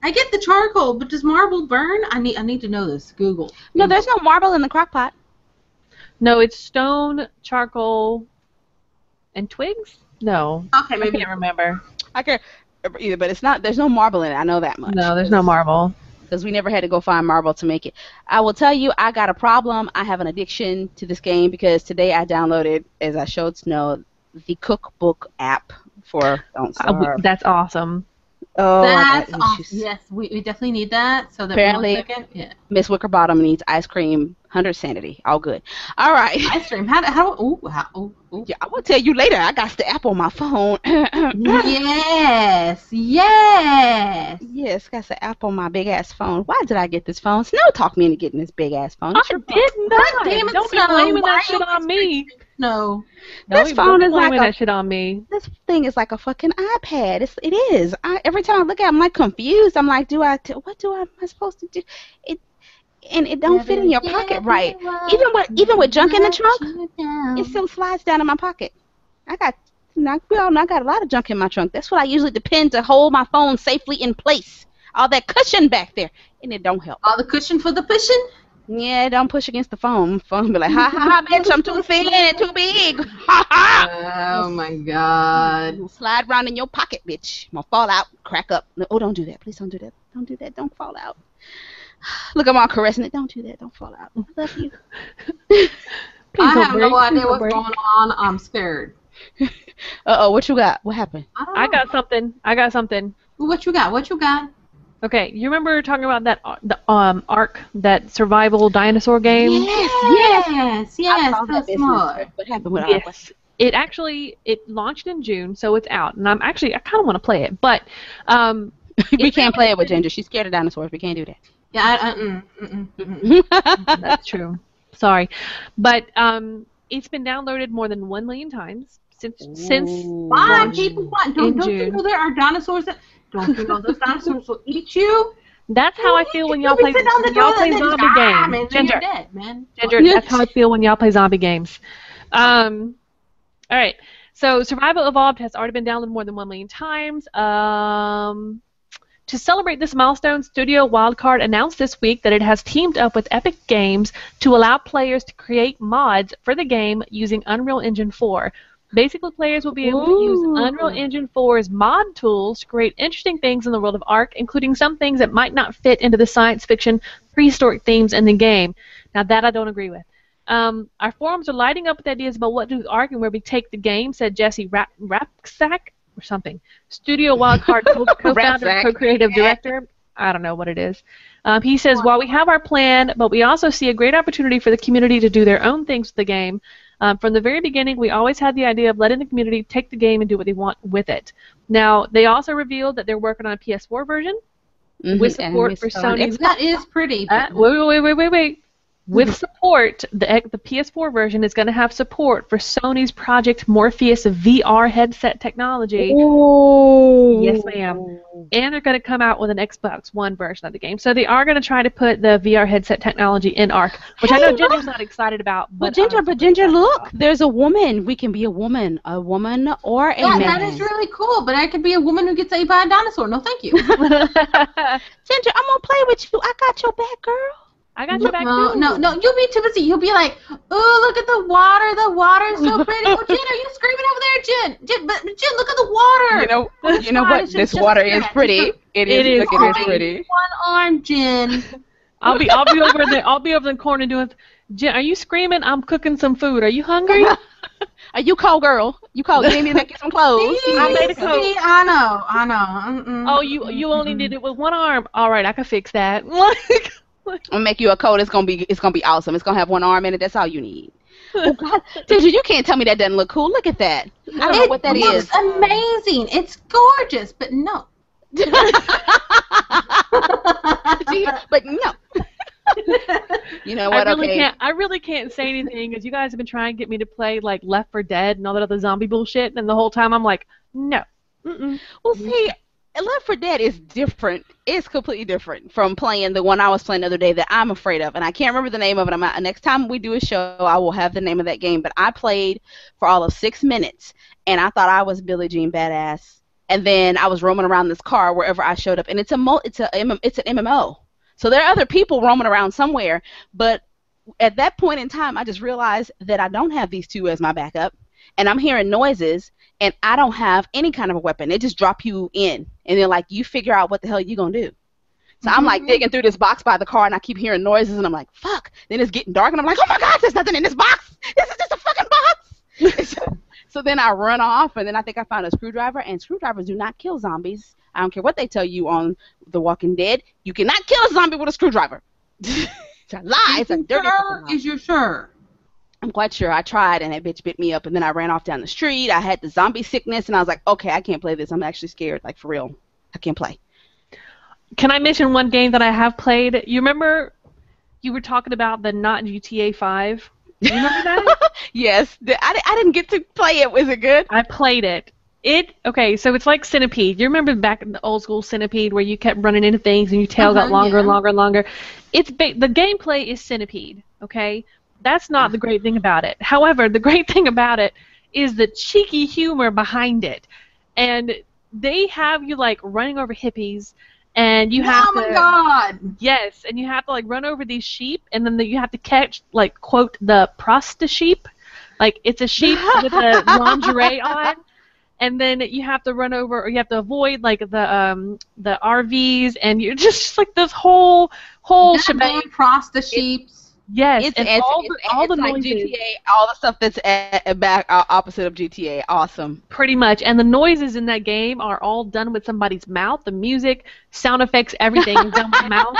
I get the charcoal, but does marble burn? I need to know this. Google. No, there's no marble in the crock pot. No, it's stone, charcoal, and twigs? No. Okay, maybe. I can't remember. I can't remember either, but it's not. There's no marble in it. I know that much. No, there's no marble. Because we never had to go find marble to make it. I will tell you, I got a problem. I have an addiction to this game because today I downloaded, as I showed Snow, the cookbook app for Don't Starve. That's awesome. Oh, that's awesome. Yes, we definitely need that. So that apparently, Miss Wickerbottom needs ice cream, 100 sanity. All good. All right. Ice cream. How? Yeah, I will tell you later. I got the app on my phone. Yes. Yes, got the app on my big ass phone. Why did I get this phone? Snow talked me into getting this big ass phone. I did not. Damn it, Don't be Snow. blaming that shit on me. No. This phone is like that shit on me. This thing is like a fucking iPad. It is. Every time I look at it, I'm like confused. I'm like, am I supposed to do? It don't fit in your pocket right. Even with junk in the trunk, it still slides down in my pocket. We all know I got a lot of junk in my trunk. That's what I usually depend to hold my phone safely in place. All that cushion back there, and it don't help. All the cushion for the pushing? Yeah, don't push against the phone. Phone be like, ha ha ha, bitch, I'm too thin and too big. Ha ha. Oh my God. Slide around in your pocket, bitch. I'm gonna fall out, crack up. No, don't do that. Please don't do that. Don't do that. Don't fall out. Look, I'm all caressing it. Don't do that. Don't fall out. I love you. I have no idea what's going on. I'm scared. What you got? What happened? I got something. What you got? Okay, you remember talking about that Ark, that survival dinosaur game? Yes. That's smart. What happened with Ark? It launched in June, so it's out, and I kind of want to play it, but we can't play it with Ginger. She's scared of dinosaurs. We can't do that. Yeah, That's true. Sorry, but it's been downloaded more than 1 million times since. Why people want? Don't you know there are dinosaurs that? Don't you know those dinosaurs will eat you? That's how I feel when y'all play zombie games. Ginger, dead, man. Ginger, that's how I feel when y'all play zombie games. All right. So Survival Evolved has already been downloaded more than 1 million times. To celebrate this milestone, Studio Wildcard announced this week that it has teamed up with Epic Games to allow players to create mods for the game using Unreal Engine 4. Basically, players will be able to use Unreal Engine 4's mod tools to create interesting things in the world of Ark, including some things that might not fit into the science fiction prehistoric themes in the game. Now, that I don't agree with. Our forums are lighting up with ideas about what to do with Ark and where we take the game, said Jesse Rapsack, or something. Studio Wildcard co-founder and co-creative director. I don't know what it is. He says, while we have our plan, but we also see a great opportunity for the community to do their own things with the game. From the very beginning, we always had the idea of letting the community take the game and do what they want with it. Now, they also revealed that they're working on a PS4 version with support for Sony's... That is pretty. Wait. With support, the PS4 version is going to have support for Sony's Project Morpheus VR headset technology. Oh. Yes, ma'am. And they're going to come out with an Xbox One version of the game. So they are going to try to put the VR headset technology in ARC, which I know Ginger's not excited about. But Ginger, look, there's a woman. We can be a woman or a man. That is really cool, but I could be a woman who gets ate by a dinosaur. No, thank you. Ginger, I'm gonna play with you. I got your back, girl. I got your back too. No, you'll be too busy. You'll be like, oh, look at the water. The water's so pretty. Oh, Jen, are you screaming over there, Jen? But Jen, look at the water. You know what? This water is pretty. It is pretty. One arm, Jen. I'll be over there. I'll be over in the corner doing. Jen, are you screaming? I'm cooking some food. Are you hungry? Are you cold, girl? You cold? You need me to make you some clothes? I made a coat. I know. Oh, you only did it with one arm. All right, I can fix that. I'm gonna make you a coat. It's gonna be awesome. It's gonna have one arm in it. That's all you need. Oh God, Ginger, you can't tell me that doesn't look cool. Look at that. I don't know what that is. It looks amazing. It's gorgeous, but no. But no. You know what? I really can't say anything because you guys have been trying to get me to play like Left 4 Dead and all that other zombie bullshit, and the whole time I'm like, no. Well, see. Left 4 Dead is different. It's completely different from playing the one I was playing the other day that I'm afraid of. And I can't remember the name of it. Next time we do a show, I will have the name of that game. But I played for all of 6 minutes, and I thought I was Billie Jean Badass. And then I was roaming around this car wherever I showed up. And it's an MMO. So there are other people roaming around somewhere. But at that point in time, I just realized that I don't have these two as my backup. And I'm hearing noises, and I don't have any kind of a weapon. They just drop you in, and they're like, you figure out what the hell you're going to do. So I'm like digging through this box by the car, and I keep hearing noises, and I'm like, fuck. Then it's getting dark, and I'm like, oh my God, there's nothing in this box. This is just a fucking box. So then I run off, and then I think I found a screwdriver, and screwdrivers do not kill zombies. I don't care what they tell you on The Walking Dead. You cannot kill a zombie with a screwdriver. It's a lie. It's a dirty lie. Is you sure? I'm quite sure. I tried, and that bitch bit me up, and then I ran off down the street. I had the zombie sickness, and I was like, okay, I can't play this. I'm actually scared, like, for real. I can't play. Can I mention one game that I have played? You remember you were talking about the not GTA 5? You remember that? Yes. I didn't get to play it. Was it good? I played it. Okay, so it's like Centipede. You remember back in the old school Centipede where you kept running into things and your tail got longer and longer and longer? The gameplay is Centipede, okay? That's not the great thing about it. However, the great thing about it is the cheeky humor behind it. And they have you, like, running over hippies, and you have to... Oh, my God! Yes, and you have to, like, run over these sheep, and then you have to catch, like, quote, the prosta sheep. Like, it's a sheep with a lingerie on. And then you have to run over, or you have to avoid, like, the RVs, and you're just like this whole shebang. Prosta sheeps. Yes, all the like noises. GTA, all the stuff that's opposite of GTA. Awesome. Pretty much, and the noises in that game are all done with somebody's mouth. The music, sound effects, everything is done with mouth.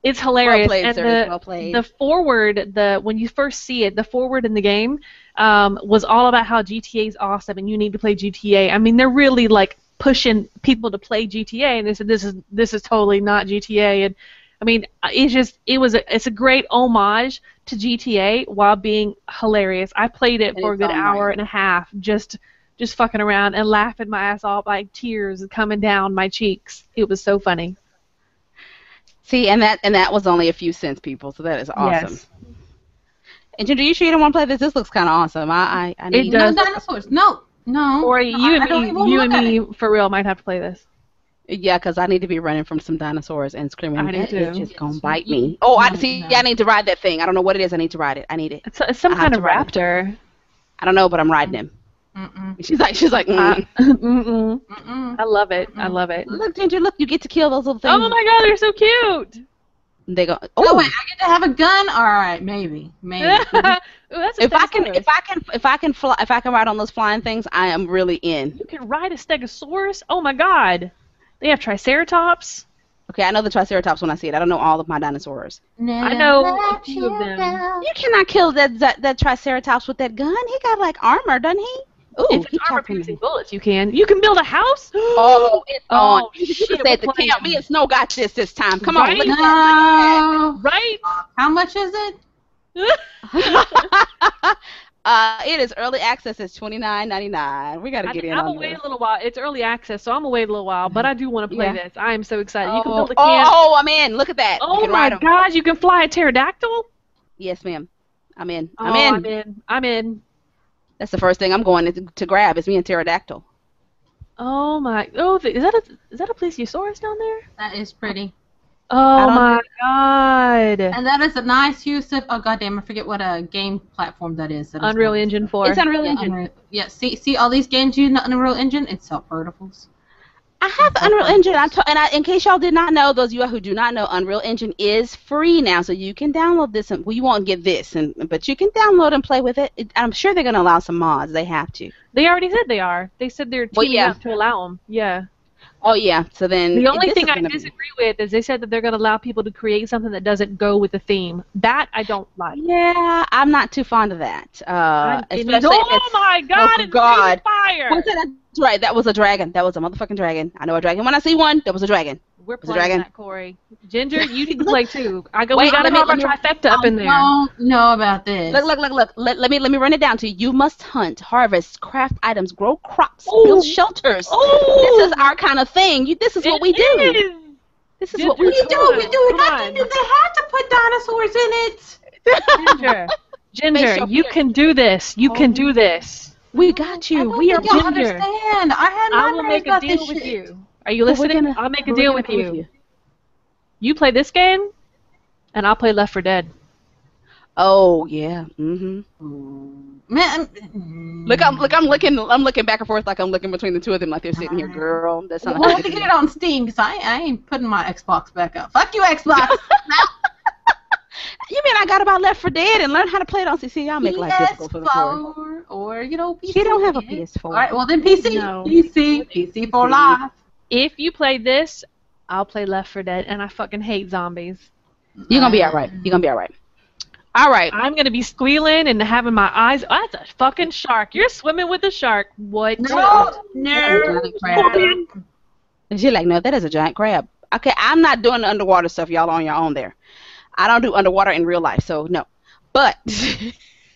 It's hilarious. Well played, and sir. Well played. The forward, when you first see it, the forward in the game was all about how GTA is awesome and you need to play GTA. I mean, they're really like pushing people to play GTA, and they said this is totally not GTA. And I mean, it's a great homage to GTA while being hilarious. I played it for a good hour and a half, just fucking around and laughing my ass off, like tears coming down my cheeks. It was so funny. See, and that was only a few cents, people. So that is awesome. Yes. And Ginger, you sure you don't want to play this? This looks kind of awesome. I need. It does. No dinosaurs. No. Or you and me, for real, might have to play this. Yeah, because I need to be running from some dinosaurs and screaming, that is just going to bite me. I need to ride that thing. I don't know what it is. I need to ride it. I need it. It's some kind of raptor. I don't know, but I'm riding him. She's like, I love it. I love it. Look, Ginger, look, you get to kill those little things. Oh my God, they're so cute. They go, Oh wait, oh, I get to have a gun. All right, maybe. Ooh, that's a if I can, Stegosaurus. if I can ride on those flying things, I am really in. You can ride a Stegosaurus? Oh my god. They have Triceratops. Okay, I know the Triceratops when I see it. I don't know all of my dinosaurs. I know a few of them. You cannot kill that Triceratops with that gun. He got like armor, doesn't he? Ooh, If he it's armor chopped me. piercing bullets, you can. You can build a house? Oh, it's on. Oh, You shit, said the we're playing. camp. Me and Snow got this time. Come Right? on, look No. Right? How much is it? at it is early access. It's $29.99. We gotta get in I'm on away this. a little while. It's early access, so I'm away a little while, but I do want to play Yeah. this. I am so excited. You can Oh, build a camp. I'm in. Look at that. You Oh can my ride 'em. god, you can fly a pterodactyl? Yes, ma'am. I'm in. Oh, I'm in. I'm in. I'm in. That's the first thing I'm going to grab. Is me and pterodactyl. Oh my. Oh, is that a plesiosaurus down there? That is pretty. Oh don't my god. And that is a nice use of. Oh goddamn! I forget what a game platform that is. Unreal Engine 4. It's Unreal Yeah, Engine. yeah. See all these games using the Unreal Engine. It's so portables. I have the Unreal Engine. In case y'all did not know, those of you who do not know, Unreal Engine is free now, so you can download this. And well, you won't get this, but you can download and play with it. I'm sure they're going to allow some mods. They have to. They already said they are. They said they're Well, teaming yeah. up to allow them. Yeah. Oh yeah. So then The only this thing is I gonna be- disagree with is they said that they're going to allow people to create something that doesn't go with the theme. That I don't like. Yeah, I'm not too fond of that. Especially if Oh it's, my god, oh it's God. fire! What's that? That's right. That was a dragon. That was a motherfucking dragon. I know a dragon when I see one. That was a dragon. We're Was it playing dragon? that, Corey. Ginger, you need to play too. We Wait, gotta let me- have our let me- trifecta up in there. I don't know about this. Look. Let me run it down to you. You must hunt, harvest, craft items, grow crops, Ooh. build shelters. Ooh. This is our kind of thing. This is what we do. Is. This is Ginger, what we We do. do. We do. Come Nothing. on. They have to put dinosaurs in it. Ginger, Face your you fear. can do this. You can do this. We got I you. don't We are think y'all Ginger. understand. I had I will nightmares make a about deal this with shit. you. Are you But we're listening? gonna- I'll make a we're deal gonna with play you. You play this game, and I'll play Left 4 Dead. Oh yeah. Man, Look, I'm looking back and forth like I'm looking between the two of them like they're sitting here, girl. That's not we'll have to get it on Steam because I ain't putting my Xbox back up. Fuck you, Xbox. You mean I got about Left 4 Dead and learn how to play it on CC? Y'all make life difficult for the poor. PS4 or PC. She don't have a yeah. PS4. All right, well then PC, No. PC for life. If you play this, I'll play Left 4 Dead, and I fucking hate zombies. You're gonna be all right. You're gonna be all right. All right. I'm gonna be squealing and having my eyes. Oh, that's a fucking shark. You're swimming with a shark. What? No. And she's like, no, that is a giant crab. Okay, I'm not doing the underwater stuff. Y'all on your own there. I don't do underwater in real life, so no. But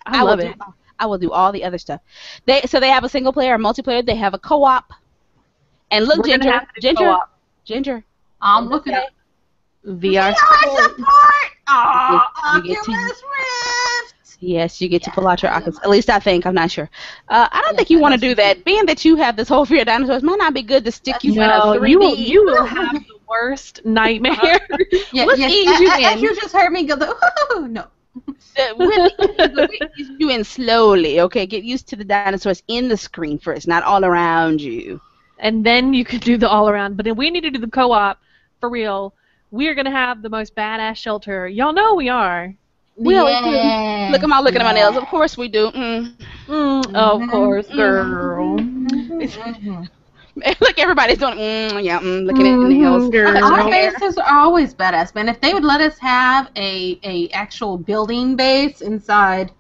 I love it. I will do all the other stuff. They have a single player, a multiplayer. They have a co-op. And look, We're gonna have to do co-op. Ginger. I'm looking at VR. support. Oh, You get to- Oculus Rift. Yes, you get to pull out your Oculus. At least I think. I'm not sure. I don't think you want to do that. Being that you have this whole fear of dinosaurs, might not be good to stick you in a No, 3D. you will have the worst nightmare. Yeah, Let's yes, ease you as in. you just heard me go, no. We'll ease you in slowly, okay? Get used to the dinosaurs in the screen first, not all around you. And then you can do the all around. But if we need to do the co-op for real, we are gonna have the most badass shelter. Y'all know we are. We always do. Look at my nails. Of course we do. Of course, girl. Look, everybody's doing. Looking at the nails. Our bases are always badass, man. If they would let us have a actual building base inside.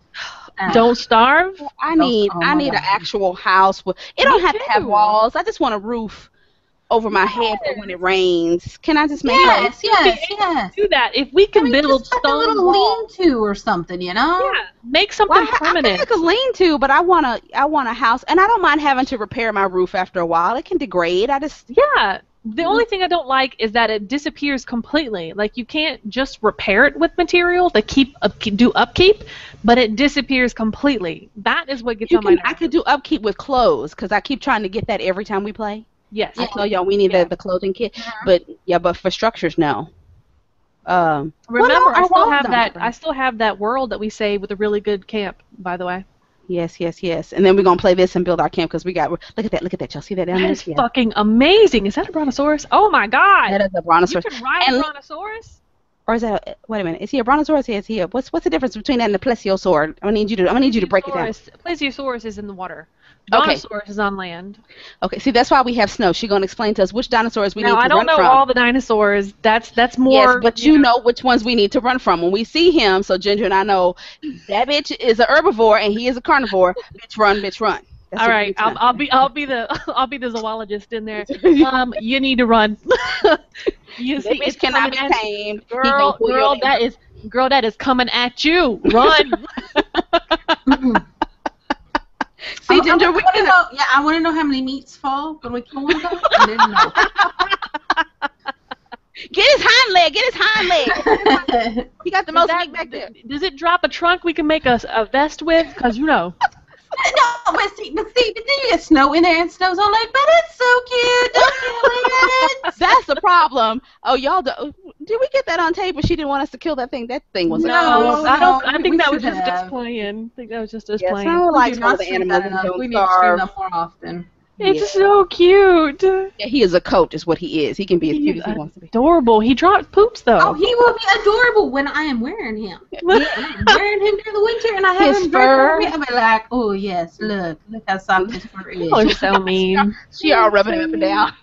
Don't starve. I need Oh my an God. actual house. It don't have to have too. walls. I just want a roof over my head for when it rains. Can I just make Yes, like yes. Do that. If we can build just like a stone little walls, lean-to or something, you know? yeah, make something Well, I can permanent. make a lean-to, but I want a house, and I don't mind having to repair my roof after a while. It can degrade. Yeah. The only thing I don't like is that it disappears completely. Like you can't just repair it with material to do upkeep, but it disappears completely. That is what gets on my nerves. I could do upkeep with clothes because I keep trying to get that every time we play. Yes. I tell y'all we need the clothing kit, but for structures, no. Remember, well, no, I still have that world that we saved with a really good camp, by the way. Yes. And then we're gonna play this and build our camp because look at that. Y'all see that down That there? is fucking amazing. Is that a brontosaurus? Oh my god. That is a brontosaurus. You can ride a brontosaurus? Or is that wait a minute? Is he a brontosaurus? Is he a what's the difference between that and the plesiosaur? I'm gonna need you to break it down. Plesiosaurus is in the water. Okay. Brontosaurus is on land. Okay. See, that's why we have Snow. She's gonna explain to us which dinosaurs we need to run from. Now I don't know all the dinosaurs. That's more. Yes, but you know which ones we need to run from when we see him. So Ginger and I know that bitch is a herbivore and he is a carnivore. Bitch run, bitch run. That's all right, I'll be the zoologist in there. You need to run. You see, bitch cannot be tamed. Girl, that is coming at you. Run. See, Ginger, I want to know how many meats fall when we kill one. I didn't know. Get his hind leg. He got the most meat back there. Does it drop a trunk we can make a vest with? Because No, but then you get Snow in there, and Snow's all like, but it's so cute, don't kill it. That's the problem. Oh, y'all, did we get that on tape, or she didn't want us to kill that thing? That thing was I think that was just us playing. I think that was just us playing. Snow likes all the animals and don't we need to stream them more often. It's so cute. Yeah, he is a coat, is what he is. He can be as cute as he wants to be. Adorable. He drops poops, though. Oh, he will be adorable when I am wearing him. When I'm wearing him during the winter and I have him fur. I'll be like, oh, yes, look how soft his fur is. Oh, you're so mean. She all rubbing him up and down.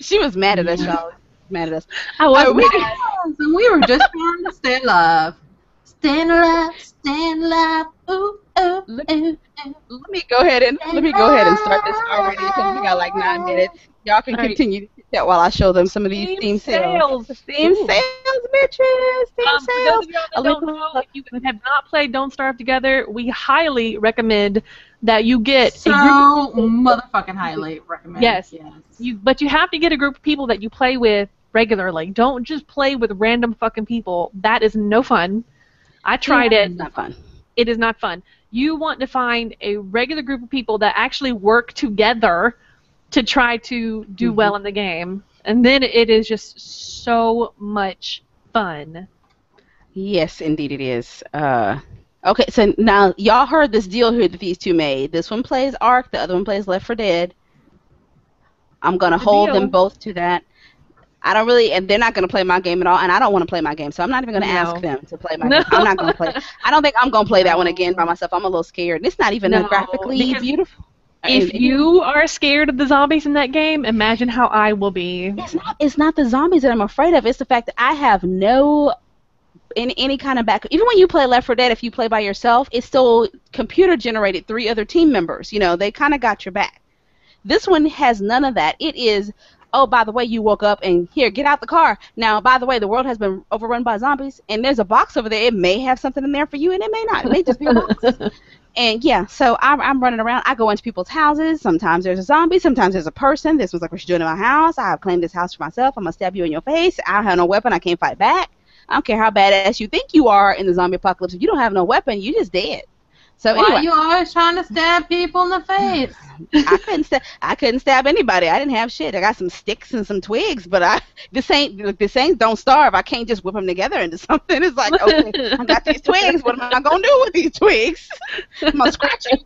She was mad at us, y'all. Mad at us. I was mad. And we were just trying to stay alive. Stand alive, ooh, ooh, ooh, ooh. Let me go ahead and start this already because we got like 9 minutes. Y'all can continue to chat while I show them some of these theme sales. Theme sales, bitches. Theme sales. For those of y'all that don't know, if you have not played Don't Starve Together, we highly recommend that you get motherfucking highly recommend. Yes. But you have to get a group of people that you play with regularly. Don't just play with random fucking people. That is no fun. I tried it. It's not fun. It is not fun. You want to find a regular group of people that actually work together to try to do well in the game. And then it is just so much fun. Yes, indeed it is. Okay, so now y'all heard this deal here that these two made. This one plays Ark, the other one plays Left 4 Dead. I'm going to hold them both to that. I don't really, and they're not going to play my game at all, and I don't want to play my game, so I'm not even going to ask them to play my game. I'm not going to play. I don't think I'm going to play that one again by myself. I'm a little scared. It's not even graphically beautiful. If you are scared of the zombies in that game, imagine how I will be. It's not the zombies that I'm afraid of. It's the fact that I have no any kind of backup. Even when you play Left 4 Dead, if you play by yourself, it's still computer-generated 3 other team members. You know, they kind of got your back. This one has none of that. It is... Oh, by the way, you woke up and here, get out the car. Now, by the way, the world has been overrun by zombies, and there's a box over there. It may have something in there for you, and it may not. It may just be a box. And yeah, so I'm running around. I go into people's houses. Sometimes there's a zombie. Sometimes there's a person. This was like, what you doing in my house? I have claimed this house for myself. I'm gonna stab you in your face. I don't have no weapon. I can't fight back. I don't care how badass you think you are in the zombie apocalypse. If you don't have no weapon, you just dead. So why anyway, are you always trying to stab people in the face? I couldn't stab anybody. I didn't have shit. I got some sticks and some twigs, but this ain't Don't Starve. I can't just whip them together into something. It's like, okay, I got these twigs. What am I gonna do with these twigs? I'm gonna scratch you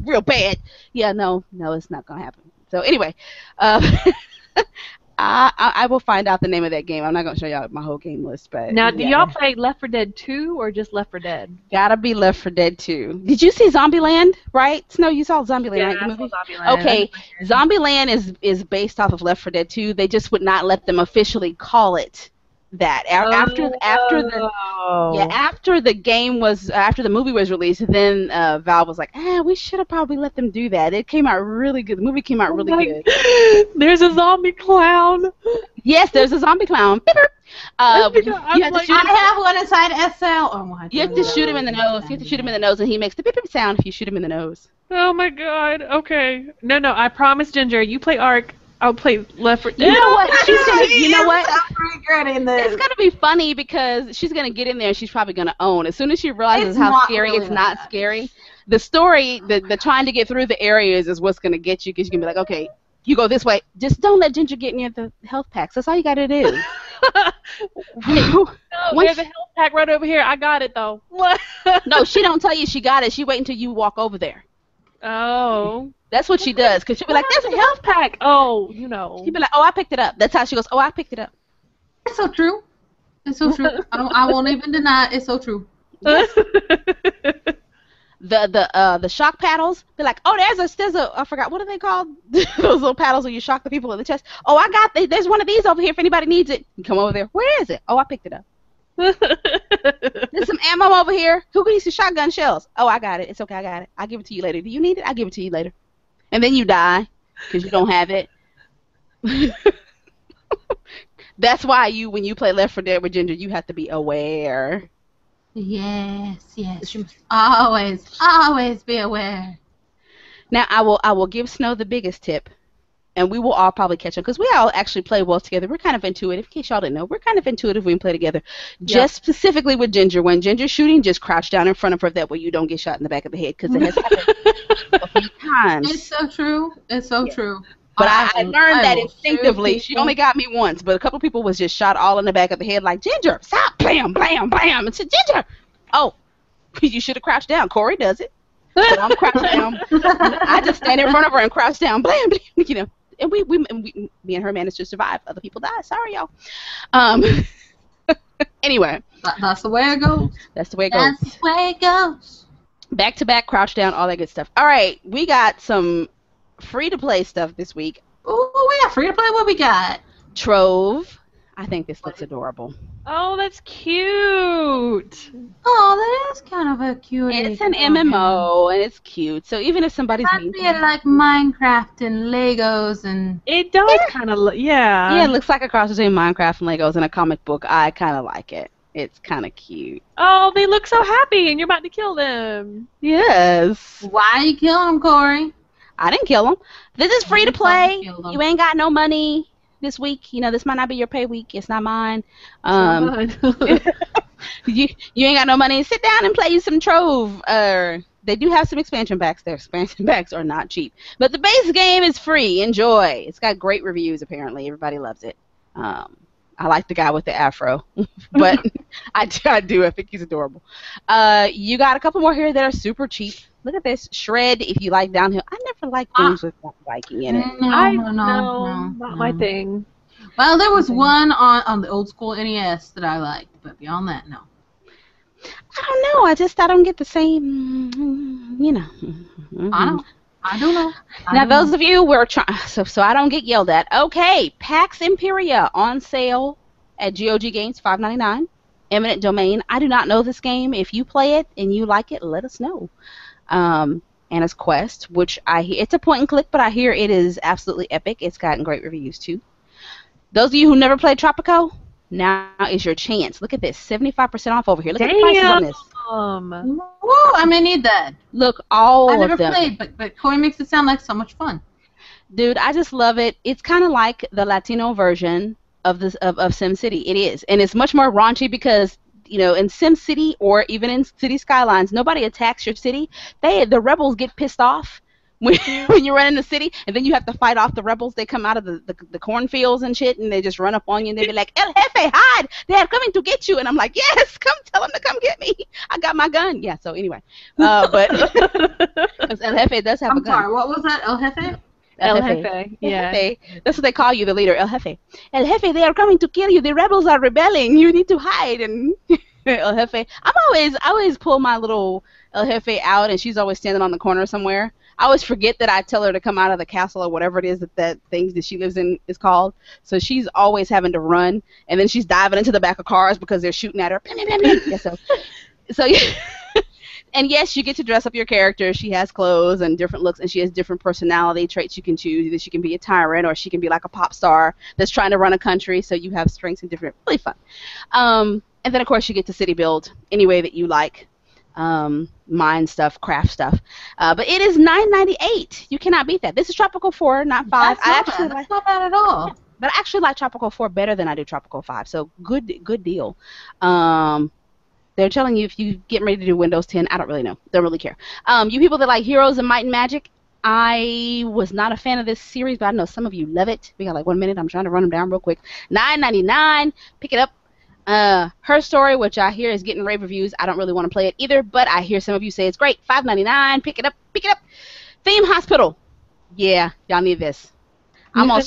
real bad. Yeah, no, it's not gonna happen. So anyway, I will find out the name of that game. I'm not going to show y'all my whole game list. But now, do y'all play Left 4 Dead 2 or just Left 4 Dead? Gotta be Left 4 Dead 2. Did you see Zombieland, right? Snow, you saw Zombieland, right? The movie? Zombieland. Okay, Zombieland is based off of Left 4 Dead 2. They just would not let them officially call it that. After the movie was released, then Valve was like, we should have probably let them do that. It came out really good. The movie came out really good. There's a zombie clown. Yes, there's a zombie clown. I have one inside SL. Oh my! You have to shoot him in the nose. You have to shoot him in the nose, and he makes the beep beep sound if you shoot him in the nose. Oh my God. Okay. No. I promise, Ginger. You play Ark. I'll play Left 4 Dead. You know what? You know what? I'm regretting this. It's gonna be funny because she's gonna get in there and she's probably gonna own. As soon as she realizes how scary it's not scary. The story, the trying to get through the areas is what's gonna get you because you're gonna be like, okay, you go this way. Just don't let Ginger get near the health packs. That's all you gotta do. No, there's a health pack right over here. I got it though. No, she don't tell you she got it. She wait until you walk over there. Oh. That's what she does, because she'll be like, there's a health pack. Oh, you know. She'll be like, oh, I picked it up. That's how she goes, oh, I picked it up. That's so true. It's so true. I won't even deny it. It's so true. Yes. The shock paddles. They're like, oh, there's a I forgot, what are they called? Those little paddles where you shock the people in the chest. Oh, there's one of these over here if anybody needs it. You come over there. Where is it? Oh, I picked it up. There's some ammo over here. Who needs some shotgun shells? Oh, I got it. It's okay. I got it. I'll give it to you later. Do you need it? I'll give it to you later. And then you die because you don't have it. That's why when you play Left 4 Dead with Ginger, you have to be aware. Yes. You must always be aware. Now, I will give Snow the biggest tip, and we will all probably catch on because we all actually play well together. We're kind of intuitive. In case y'all didn't know, we're kind of intuitive when we play together. Yep. Just specifically with Ginger, when Ginger's shooting, just crouch down in front of her. That way you don't get shot in the back of the head because it has happened a few times. It's so true. It's so true. But I learned that instinctively. She only got me once, but a couple people was just shot all in the back of the head like, Ginger, stop, blam, blam, blam. And said, Ginger, oh, you should have crouched down. Corey does it. But I'm crouched down. I just stand in front of her and crouch down, blam, blam, you know. And me and her managed to survive. Other people died. Sorry, y'all. Anyway. That's the way it goes. That's the way it goes. That's the way it goes. Back to back, crouch down, all that good stuff. All right, we got some free-to-play stuff this week. Oh, we got free-to-play? What we got? Trove. I think this looks adorable. Oh, that's cute. Oh, that is kind of a cute. It's an MMO, and it's cute. So even if somebody's mean, like Minecraft and Legos and. It does kind of look, yeah. Yeah, it looks like a cross between Minecraft and Legos and a comic book. I kind of like it. It's kind of cute. Oh, they look so happy, and you're about to kill them. Yes. Why are you killing them, Corey? I didn't kill them. This is free to play. You ain't got no money this week. You know, this might not be your pay week. It's not mine. You ain't got no money. Sit down and play you some Trove. They do have some expansion packs. Their expansion packs are not cheap. But the base game is free. Enjoy. It's got great reviews, apparently. Everybody loves it. I like the guy with the afro, but I do. I think he's adorable. You got a couple more here that are super cheap. Look at this. Shred if you like downhill. I never liked games with biking in it. No, not my thing. Well, there was one on the old school NES that I liked, but beyond that, no. I don't know. I don't get the same, you know. I don't know. Now, those of you who are trying, so I don't get yelled at. Okay, Pax Imperia on sale at GOG Games, $5.99. Eminent Domain. I do not know this game. If you play it and you like it, let us know. Anna's Quest, which it's a point and click, but I hear it is absolutely epic. It's gotten great reviews too. Those of you who never played Tropico, now is your chance. Look at this, 75% off over here. Look at the prices on this. Whoa, I may need that. Look, all of them. I never played, but Corey makes it sound like so much fun. Dude, I just love it. It's kind of like the Latino version of SimCity. It is, and it's much more raunchy because, you know, in SimCity or even in City Skylines, nobody attacks your city. The rebels get pissed off when you run in the city, and then you have to fight off the rebels. They come out of the cornfields and shit, and they just run up on you, and they be like, El Jefe, hide! They're coming to get you. And I'm like, yes, come tell them to come get me. I got my gun. Yeah, so anyway. But because El Jefe does have a gun. I'm sorry, what was that, El Jefe? El Jefe, yeah. El Jefe. That's what they call you, the leader, El Jefe. El Jefe, they are coming to kill you. The rebels are rebelling. You need to hide. And El Jefe. I always pull my little El Jefe out, and she's always standing on the corner somewhere. I always forget that I tell her to come out of the castle or whatever it is that thing that she lives in is called. So she's always having to run, and then she's diving into the back of cars because they're shooting at her. Yeah, so yeah. And yes, you get to dress up your character. She has clothes and different looks, and she has different personality traits you can choose. Either she can be a tyrant or she can be like a pop star that's trying to run a country, so you have strengths and different, really fun. And then, of course, you get to city build any way that you like. Mine stuff, craft stuff. But it is $9.98. You cannot beat that. This is Tropical 4, not 5. That's not bad at all. Yeah, but I actually like Tropical 4 better than I do Tropical 5, so good deal. They're telling you if you get ready to do Windows 10, I don't really know. Don't really care. You people that like Heroes of Might and Magic, I was not a fan of this series, but I know some of you love it. We got like 1 minute. I'm trying to run them down real quick. $9.99. Pick it up. Her Story, which I hear is getting rave reviews. I don't really want to play it either, but I hear some of you say it's great. $5.99. Pick it up. Pick it up. Theme Hospital. Yeah, y'all need this. I'm gonna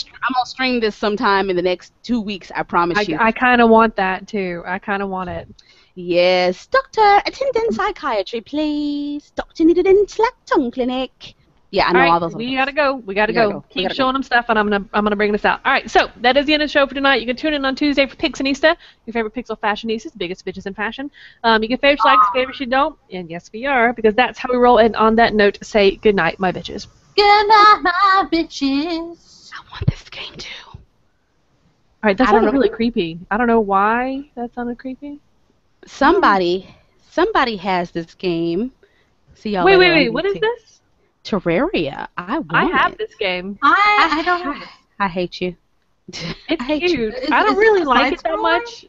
stream this sometime in the next 2 weeks. I promise you. I kind of want that too. I kind of want it. Yes, doctor, attendant psychiatry, please. Doctor needed in slack tongue clinic. Yeah, I know all those. We gotta go. We gotta go. Keep showing them stuff, and I'm gonna bring this out. All right, so that is the end of the show for tonight. You can tune in on Tuesday for Pixinista, your favorite pixel fashionistas, biggest bitches in fashion. You can favorite likes, favorites you don't, and yes, we are, because that's how we roll. And on that note, say good night, my bitches. Good night, my bitches. I want this game too. All right, that sounded really creepy. I don't know why that sounded creepy. Somebody has this game. See y'all. Wait. What is this? Terraria. I have this game. I don't have it. I hate you. It's cute. I don't really like it that much.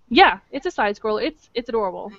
Yeah, it's a side scroller. It's adorable.